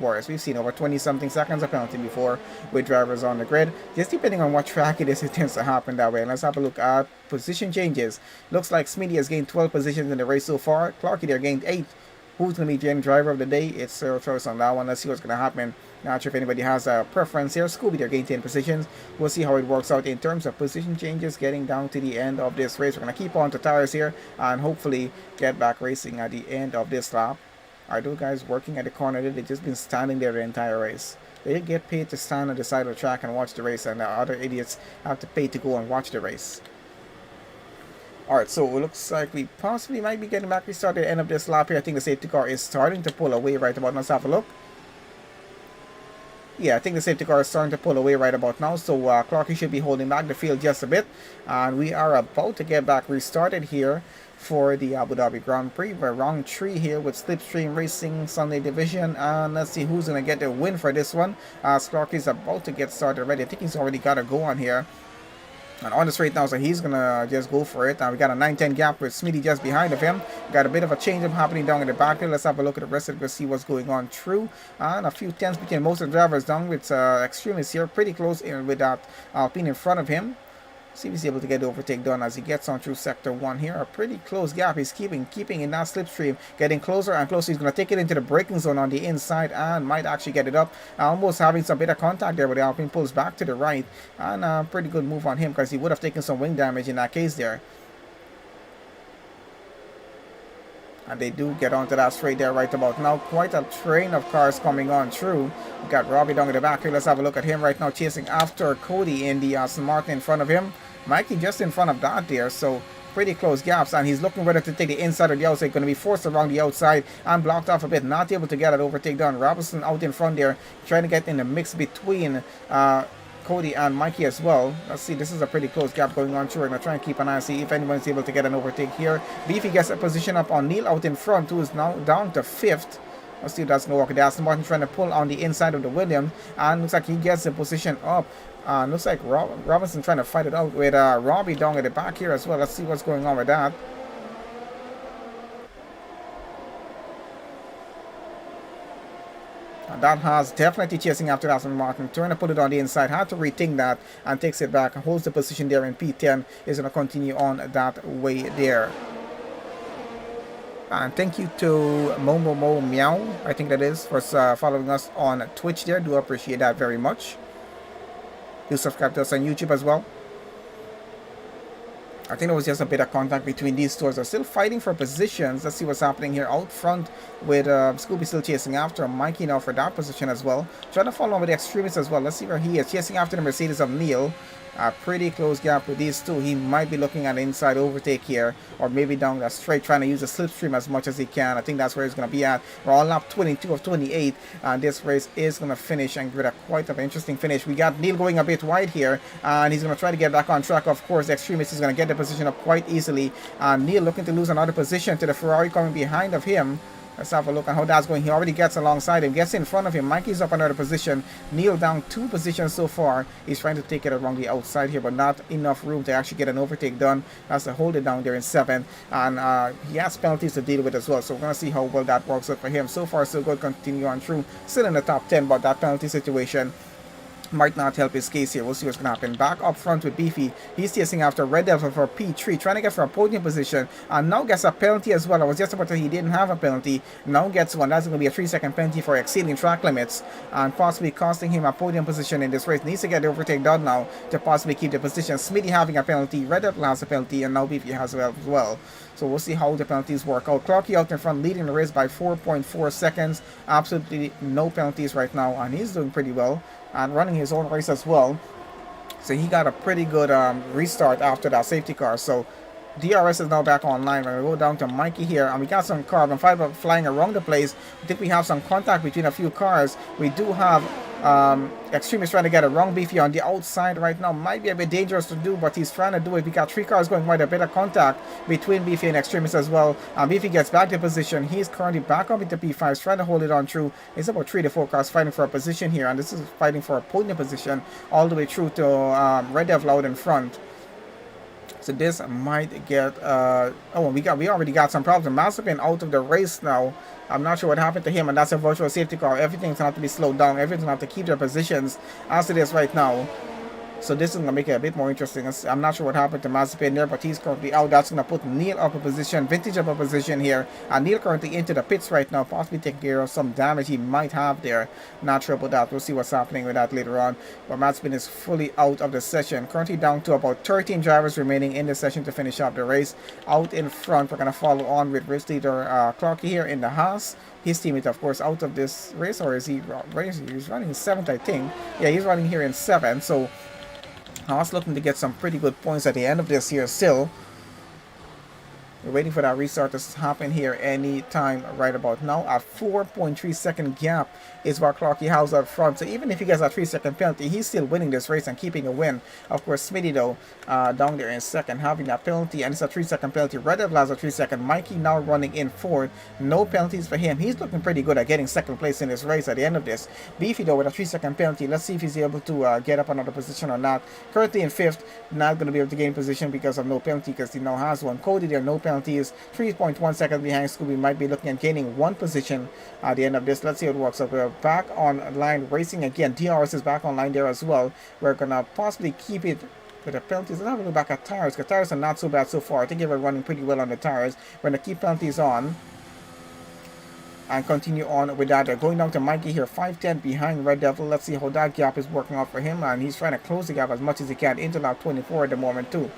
worse. We've seen over 20-something seconds of penalty before with drivers on the grid. Just depending on what track it is, it tends to happen that way. And let's have a look at position changes. Looks like Smitty has gained 12 positions in the race so far. Clarky there gained 8. Who's going to be the driver of the day? It's Cyril Choice on that one. Let's see what's going to happen. Not sure if anybody has a preference here. Scooby there gained 10 positions. We'll see how it works out in terms of position changes getting down to the end of this race. We're going to keep on to tires here and hopefully get back racing at the end of this lap. Are those guys working at the corner? They've just been standing there the entire race. They get paid to stand on the side of the track and watch the race, and the other idiots have to pay to go and watch the race. Alright, so it looks like we possibly might be getting back restarted at the end of this lap here. I think the safety car is starting to pull away right about now. Let's have a look. Yeah, I think the safety car is starting to pull away right about now. So Clarky should be holding back the field just a bit. And we are about to get back restarted here for the Abu Dhabi Grand Prix. We're round 3 here with Slipstream Racing Sunday Division. And let's see who's going to get the win for this one. As Clarky's about to get started already. I think he's already got a go on here. And on the straight now, so he's gonna just go for it. And we got a 9-10 gap with Smitty just behind of him. Got a bit of a change up happening down in the back here. Let's have a look at the rest of it to see what's going on through. And a few tenths between most of the drivers down with Extremist here. Pretty close in with that Alpine in front of him. See if he's able to get the overtake done as he gets on through sector 1 here. A pretty close gap. He's keeping in that slipstream. Getting closer and closer. He's going to take it into the braking zone on the inside and might actually get it up. Almost having some bit of contact there, but the Alpine pulls back to the right. And a pretty good move on him because he would have taken some wing damage in that case there. And they do get onto that straight there right about now. Quite a train of cars coming on through. We got Robbie down in the back here. Let's have a look at him right now chasing after Cody in the Aston Martin in front of him. Mikey just in front of that there. So pretty close gaps. And he's looking whether to take the inside or the outside. Going to be forced around the outside and blocked off a bit. Not able to get an overtake done. Robinson out in front there. Trying to get in the mix between Cody and Mikey as well. Let's see, this is a pretty close gap going on through. We're going to try and keep an eye and see if anyone's able to get an overtake here. Beefy gets a position up on Neil out in front, who is now down to 5th. Let's see if that's going to work. The Aston Martin trying to pull on the inside of the Williams, and looks like he gets the position up. Looks like Robinson trying to fight it out with Robbie down at the back here as well. Let's see what's going on with that. And that has definitely chasing after Aston Martin. Trying to put it on the inside. Had to rethink that and takes it back and holds the position there in P10. Is going to continue on that way there. And thank you to Momo Meow, I think that is, for following us on Twitch there. Do appreciate that very much. Do subscribe to us on YouTube as well. I think there was just a bit of contact between these two. They're still fighting for positions. Let's see what's happening here out front with Scooby still chasing after Mikey now for that position as well. Trying to follow on with the extremists as well. Let's see where he is. Chasing after the Mercedes of Neil. A pretty close gap with these two. He might be looking at an inside overtake here, or maybe down that straight, trying to use the slipstream as much as he can. I think that's where he's going to be at. We're on lap 22 of 28, and this race is going to finish and get quite an interesting finish. We got Neil going a bit wide here, and he's going to try to get back on track. Of course, the extremist is going to get the position up quite easily, and Neil looking to lose another position to the Ferrari coming behind of him. Let's have a look at how that's going. He already gets alongside him, gets in front of him. Mikey's up another position. Neil down 2 positions so far. He's trying to take it along the outside here, but not enough room to actually get an overtake done. Has to hold it down there in 7th. And he has penalties to deal with as well. So we're going to see how well that works out for him. So far, so good. Continue on through. Still in the top 10, but that penalty situation might not help his case here. We'll see what's going to happen. Back up front with Beefy. He's chasing after Red Devil for P3, trying to get for a podium position, and now gets a penalty as well. I was just about to say he didn't have a penalty. Now gets one. That's going to be a 3-second penalty for exceeding track limits and possibly costing him a podium position in this race. Needs to get the overtake done now to possibly keep the position. Smitty having a penalty. Red Devil has a penalty, and now Beefy has as well. So we'll see how the penalties work out. Clocky out in front, leading the race by 4.4 seconds. Absolutely no penalties right now, and he's doing pretty well and running his own race as well. So he got a pretty good restart after that safety car. So DRS is now back online. We're going to go down to Mikey here, and we got some carbon fiber flying around the place. I think we have some contact between a few cars. We do have Extremist trying to get a wrong Beefy on the outside right now. Might be a bit dangerous to do, but he's trying to do it. We got 3 cars going wide, a bit of contact between Beefy and Extremist as well. Beefy gets back to position. He's currently back up into P5, trying to hold it on through. It's about 3 to 4 cars fighting for a position here, and this is fighting for a podium position all the way through to Red Devil out in front. So this might get we already got some problems. Mazepin out of the race now. I'm not sure what happened to him, and that's a virtual safety car. Everything's going to have to be slowed down. Everything's going to have to keep their positions as it is right now. So this is going to make it a bit more interesting. I'm not sure what happened to Mazepin there, but he's currently out. That's going to put Neil up a position, Vintage up a position here. And Neil currently into the pits right now, possibly taking care of some damage he might have there. Not sure about that. We'll see what's happening with that later on. But Mazepin is fully out of the session. Currently down to about 13 drivers remaining in the session to finish up the race. Out in front, we're going to follow on with race leader Clarky here in the Haas. His teammate, of course, out of this race, or is he? He's running 7th, I think. Yeah, he's running here in 7th. So Haas looking to get some pretty good points at the end of this year still. We're waiting for that restart to happen here any time right about now. A 4.3 second gap is what Clarky has up front. So even if he gets a 3-second penalty, he's still winning this race and keeping a win. Of course, Smitty though, down there in 2nd, having that penalty, and it's a 3-second penalty. Red Devil has a 3-second. Mikey now running in 4th. No penalties for him. He's looking pretty good at getting 2nd place in this race at the end of this. Beefy though with a 3-second penalty. Let's see if he's able to get up another position or not. Currently in 5th, not going to be able to gain position because of no penalty, because he now has one. Cody there, no penalties. 3.1 seconds behind Scooby. Might be looking at gaining 1 position at the end of this. Let's see how it works out. We're back online racing again. DRS is back online there as well. We're gonna possibly keep it with the penalties. Let's have a look back at tires, because tires are not so bad so far. I think they're running pretty well on the tires. We're gonna keep penalties on and continue on with that. They're going down to Mikey here, 5:10 behind Red Devil. Let's see how that gap is working out for him, and he's trying to close the gap as much as he can into lap 24 at the moment too.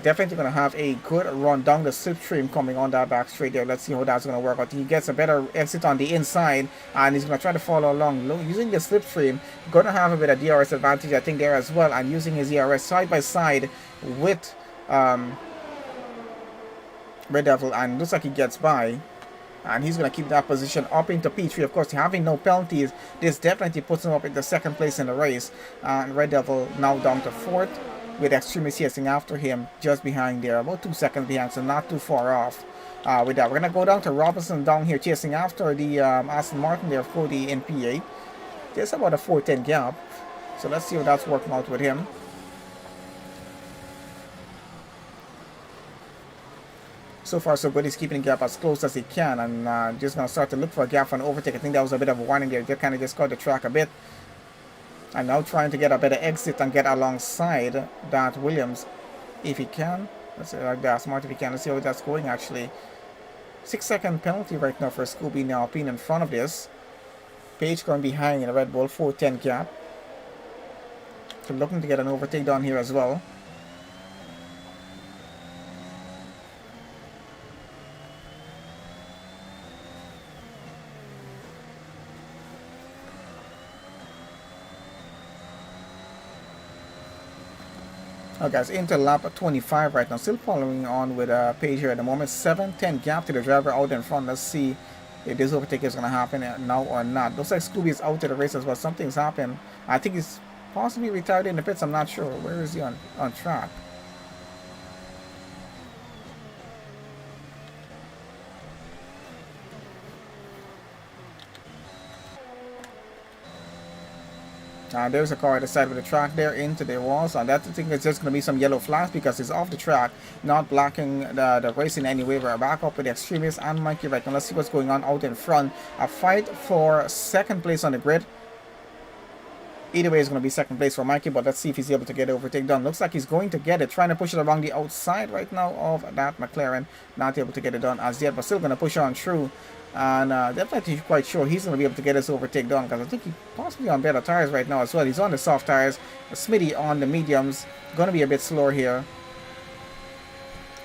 Definitely going to have a good run down the slipstream coming on that back straight there. Let's see how that's going to work out. He gets a better exit on the inside, and he's going to try to follow along. Using the slipstream, going to have a bit of DRS advantage, I think, there as well. And using his DRS side by side with Red Devil, and looks like he gets by. And he's going to keep that position up into P3. Of course, having no penalties, this definitely puts him up in the 2nd place in the race. And Red Devil now down to 4th. With Extremist chasing after him just behind there, about 2 seconds behind, so not too far off. With that, we're going to go down to Robinson down here chasing after the Aston Martin there for the NPA. There's about a 4:10 gap, so let's see how that's working out with him. So far so good. He's keeping the gap as close as he can, and just going to start to look for a gap for an overtake. I think that was a bit of a warning there. They kind of just caught the track a bit. And now trying to get a better exit and get alongside that Williams if he can. Let's say like that. Smart if you can. Let's see how that's going actually. 6-second penalty right now for Scooby now being in front of this. Page going behind in a Red Bull 4:10 gap. So looking to get an overtake down here as well. Oh guys, into lap 25 right now. Still following on with Page here at the moment. 7:10 gap to the driver out in front. Let's see if this overtake is going to happen now or not. Looks like Scooby is out of the race as well. Something's happened. I think he's possibly retired in the pits. I'm not sure. Where is he on track? There's a car at the side of the track there into the walls. And that thing is just going to be some yellow flags because it's off the track, not blocking the race in any way. We're back up with the Extremists and Mikey right now. Let's see what's going on out in front. A fight for second place on the grid. Either way, it's going to be second place for Mikey, but let's see if he's able to get overtake done. Looks like he's going to get it. Trying to push it along the outside right now of that McLaren. Not able to get it done as yet, but still going to push on through. And definitely quite sure he's going to be able to get his overtake done because I think he's possibly on better tires right now as well. He's on the soft tires. Smitty on the mediums. Going to be a bit slower here.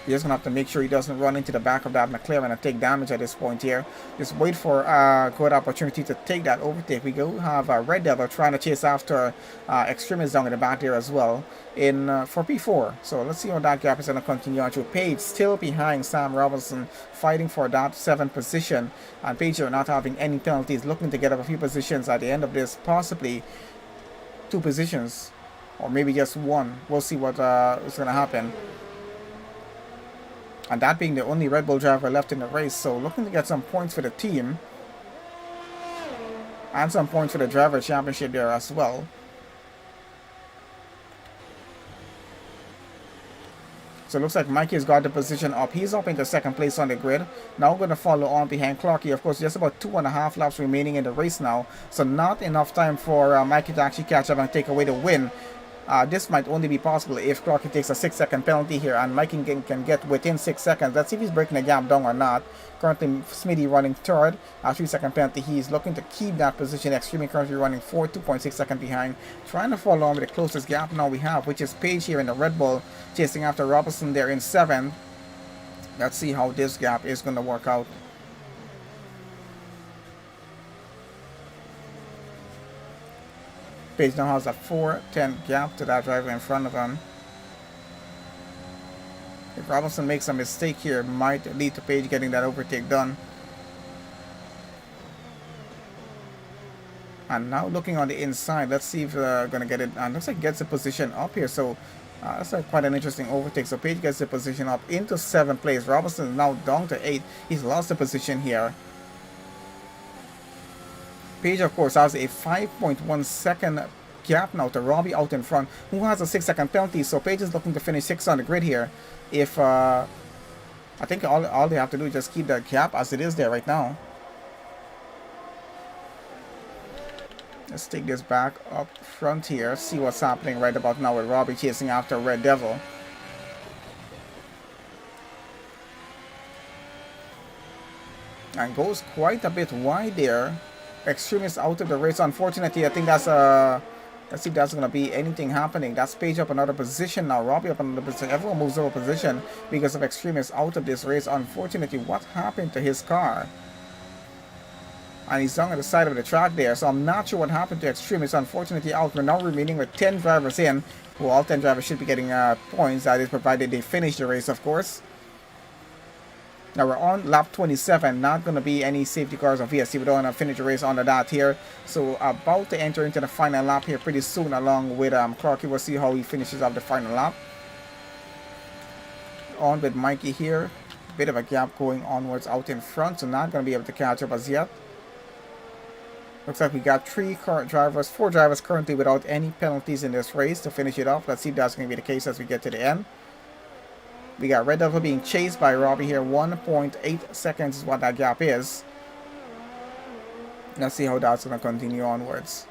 He's just going to have to make sure he doesn't run into the back of that McLaren and take damage at this point here. Just wait for a good opportunity to take that overtake. We go have Red Devil trying to chase after Extremists down in the back there as well for P4. So let's see how that gap is going to continue on to. Page still behind Sam Robinson, fighting for that 7th position. And Page are not having any penalties, looking to get up a few positions at the end of this, possibly 2 positions or maybe just 1. We'll see what is going to happen. And that being the only Red Bull driver left in the race. So looking to get some points for the team. And some points for the driver championship there as well. So it looks like Mikey's got the position up. He's up into second place on the grid. Now going to follow on behind Clarky. Of course, just about 2.5 laps remaining in the race now. So not enough time for Mikey to actually catch up and take away the win. This might only be possible if Clarky takes a 6-second penalty here and Mikey can get within 6 seconds. Let's see if he's breaking the gap down or not. Currently, Smitty running third. A 3-second penalty. He's looking to keep that position. Extremely currently running 2.6 seconds behind. Trying to follow on with the closest gap now we have, which is Page here in the Red Bull, chasing after Robinson there in 7th. Let's see how this gap is going to work out. Page now has a 4:10 gap to that driver in front of him. If Robinson makes a mistake here, it might lead to Page getting that overtake done. And now looking on the inside, let's see if we're going to get it. And looks like it gets the position up here. So that's quite an interesting overtake. So Page gets the position up into 7th place. Robinson is now down to 8th. He's lost the position here. Page, of course, has a 5.1 second gap now to Robbie out in front, who has a 6-second penalty. So Page is looking to finish 6th on the grid here. If I think all they have to do is just keep that gap as it is there right now. Let's take this back up front here, see what's happening right about now with Robbie chasing after Red Devil. And goes quite a bit wide there. Extremists out of the race. Unfortunately, I think that's let's see if that's going to be anything happening. That's Page up another position now. Robbie up another position. Everyone moves over position because of Extremists out of this race. Unfortunately, what happened to his car? And he's down at the side of the track there. So I'm not sure what happened to Extremists. Unfortunately out. We're now remaining with 10 drivers in. Well, all 10 drivers should be getting points. That is provided they finish the race, of course. Now we're on lap 27, not going to be any safety cars or VSC. We don't want to finish the race under that here. So about to enter into the final lap here pretty soon along with Clarky. We'll see how he finishes up the final lap. On with Mikey here. Bit of a gap going onwards out in front, so not going to be able to catch up as yet. Looks like we got 4 drivers currently without any penalties in this race to finish it off. Let's see if that's going to be the case as we get to the end. We got Red Devil being chased by Robbie here. 1.8 seconds is what that gap is. Let's see how that's going to continue onwards.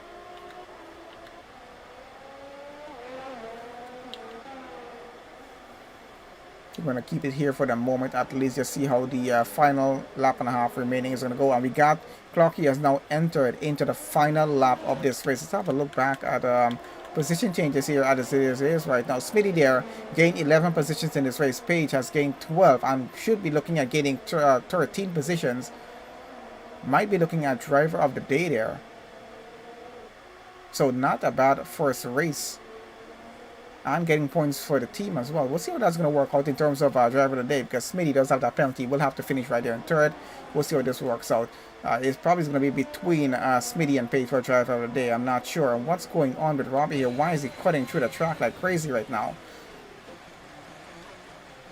We're going to keep it here for the moment, at least just see how the final lap and a half remaining is going to go. And we got Clocky has now entered into the final lap of this race. Let's have a look back at position changes here as it is right now. Smitty there gained 11 positions in this race. Paige has gained 12 and should be looking at gaining 13 positions. Might be looking at driver of the day there. So not a bad first race. And getting points for the team as well. We'll see how that's going to work out in terms of driver of the day, because Smitty does have that penalty. We'll have to finish right there in third. We'll see how this works out. It's probably going to be between Smitty and Paige for driver of the day. I'm not sure. And what's going on with Robbie here? Why is he cutting through the track like crazy right now?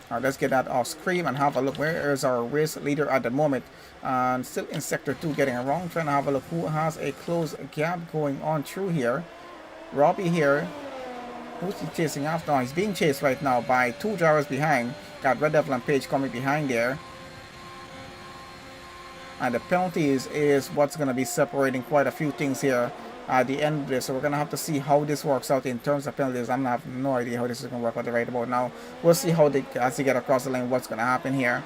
Alright, let's get that off screen and have a look. Where is our race leader at the moment? And still in sector 2 getting around. Trying to have a look who has a close gap going on through here. Robbie here. Who's he chasing after? He's being chased right now by 2 drivers behind. Got Red Devil and Paige coming behind there. And the penalties is what's going to be separating quite a few things here at the end of this. So we're going to have to see how this works out in terms of penalties. I have no idea how this is going to work out right about now. We'll see how they, as they get across the line, what's going to happen here.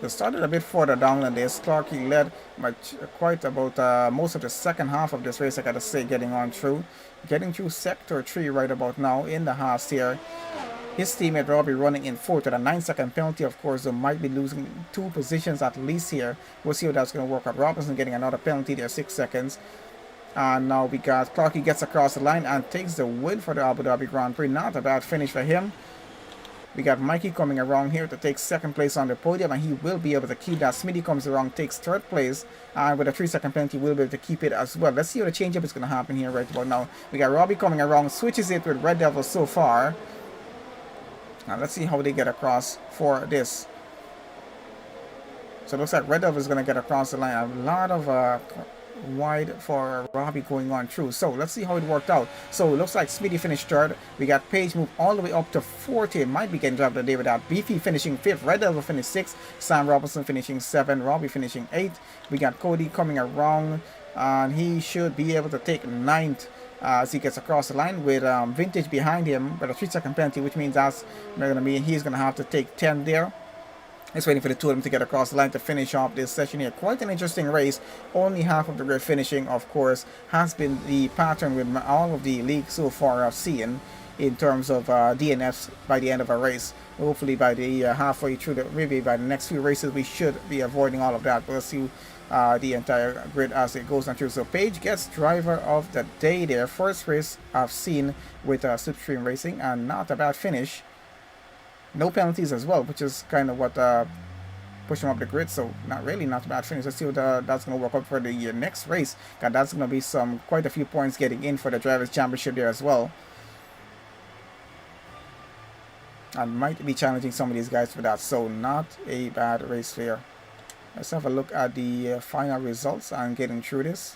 They started a bit further down than this. Clarky led quite about most of the second half of this race, I gotta say, getting through sector 3 right about now in the Haas here. His teammate Robbie running in fourth with a 9-second penalty. Of course, they might be losing 2 positions at least here. We'll see how that's going to work out. Robinson getting another penalty there, 6 seconds. And now we got Clarky gets across the line and takes the win for the Abu Dhabi Grand Prix. Not a bad finish for him. We got Mikey coming around here to take 2nd place on the podium, and he will be able to keep that. Smitty comes around, takes 3rd place, and with a 3-second penalty, will be able to keep it as well. Let's see how the change-up is going to happen here right about now. We got Robbie coming around, switches it with Red Devil so far. Now let's see how they get across for this. So it looks like Red Devil is going to get across the line. A lot of wide for Robbie going on through. So let's see how it worked out. So it looks like Smitty finished 3rd. We got Paige move all the way up to 4th. It might be getting dropped today with that. Beefy finishing 5th. Red Devil finished 6th. Sam Robinson finishing 7th. Robbie finishing 8th. We got Cody coming around, and he should be able to take 9th as he gets across the line with Vintage behind him with a 3-second penalty, which means that's going to mean he's going to have to take 10 there. Just waiting for the 2 of them to get across the line to finish off this session here. Quite an interesting race. Only half of the grid finishing, of course, has been the pattern with all of the leagues so far I've seen in terms of DNFs by the end of a race. Hopefully by the halfway through maybe by the next few races, we should be avoiding all of that. We'll see the entire grid as it goes on through. So Paige gets driver of the day there. First race I've seen with SLIPSTREAM Racing, and not a bad finish. No penalties as well, which is kind of what pushed him up the grid. So not a bad finish. Let's see what that's going to work out for the next race. And that's going to be quite a few points getting in for the Drivers' Championship there as well. And might be challenging some of these guys for that. So not a bad race there. Let's have a look at the final results and getting through this.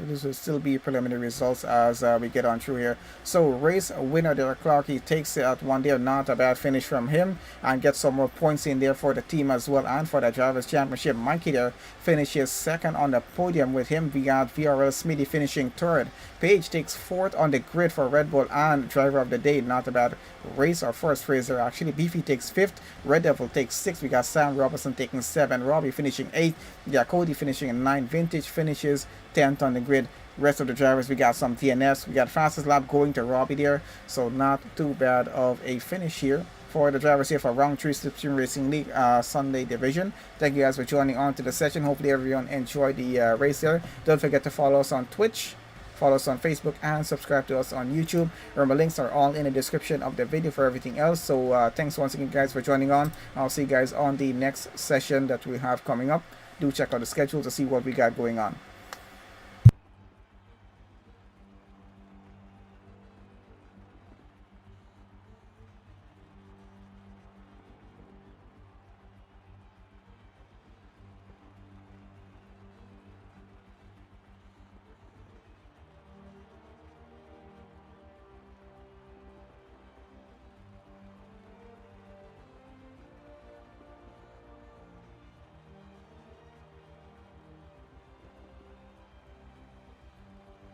This will still be preliminary results as we get on through here. So race winner there, Clarky takes it at 1 there. Not a bad finish from him, and gets some more points in there for the team as well and for the Drivers' Championship. Mikey there finishes 2nd on the podium with him. We got VRL Smitty finishing 3rd. Paige takes 4th on the grid for Red Bull and driver of the day. Not a bad race, our first race there actually. Beefy takes 5th. Red Devil takes 6th. We got Sam Robinson taking 7th. Robbie finishing 8th. We got Cody finishing 9th. Vintage finishes 10th on the grid. Rest of the drivers, we got some DNFs. We got fastest lap going to Robbie there, so not too bad of a finish here for the drivers here for round 3 SLIPSTREAM Racing League Sunday division. Thank you guys for joining on to the session. Hopefully everyone enjoyed the race here. Don't forget to follow us on Twitch, follow us on Facebook, and subscribe to us on YouTube. Remember, links are all in the description of the video for everything else. So thanks once again guys for joining on. I'll see you guys on the next session that we have coming up. Do check out the schedule to see what we got going on.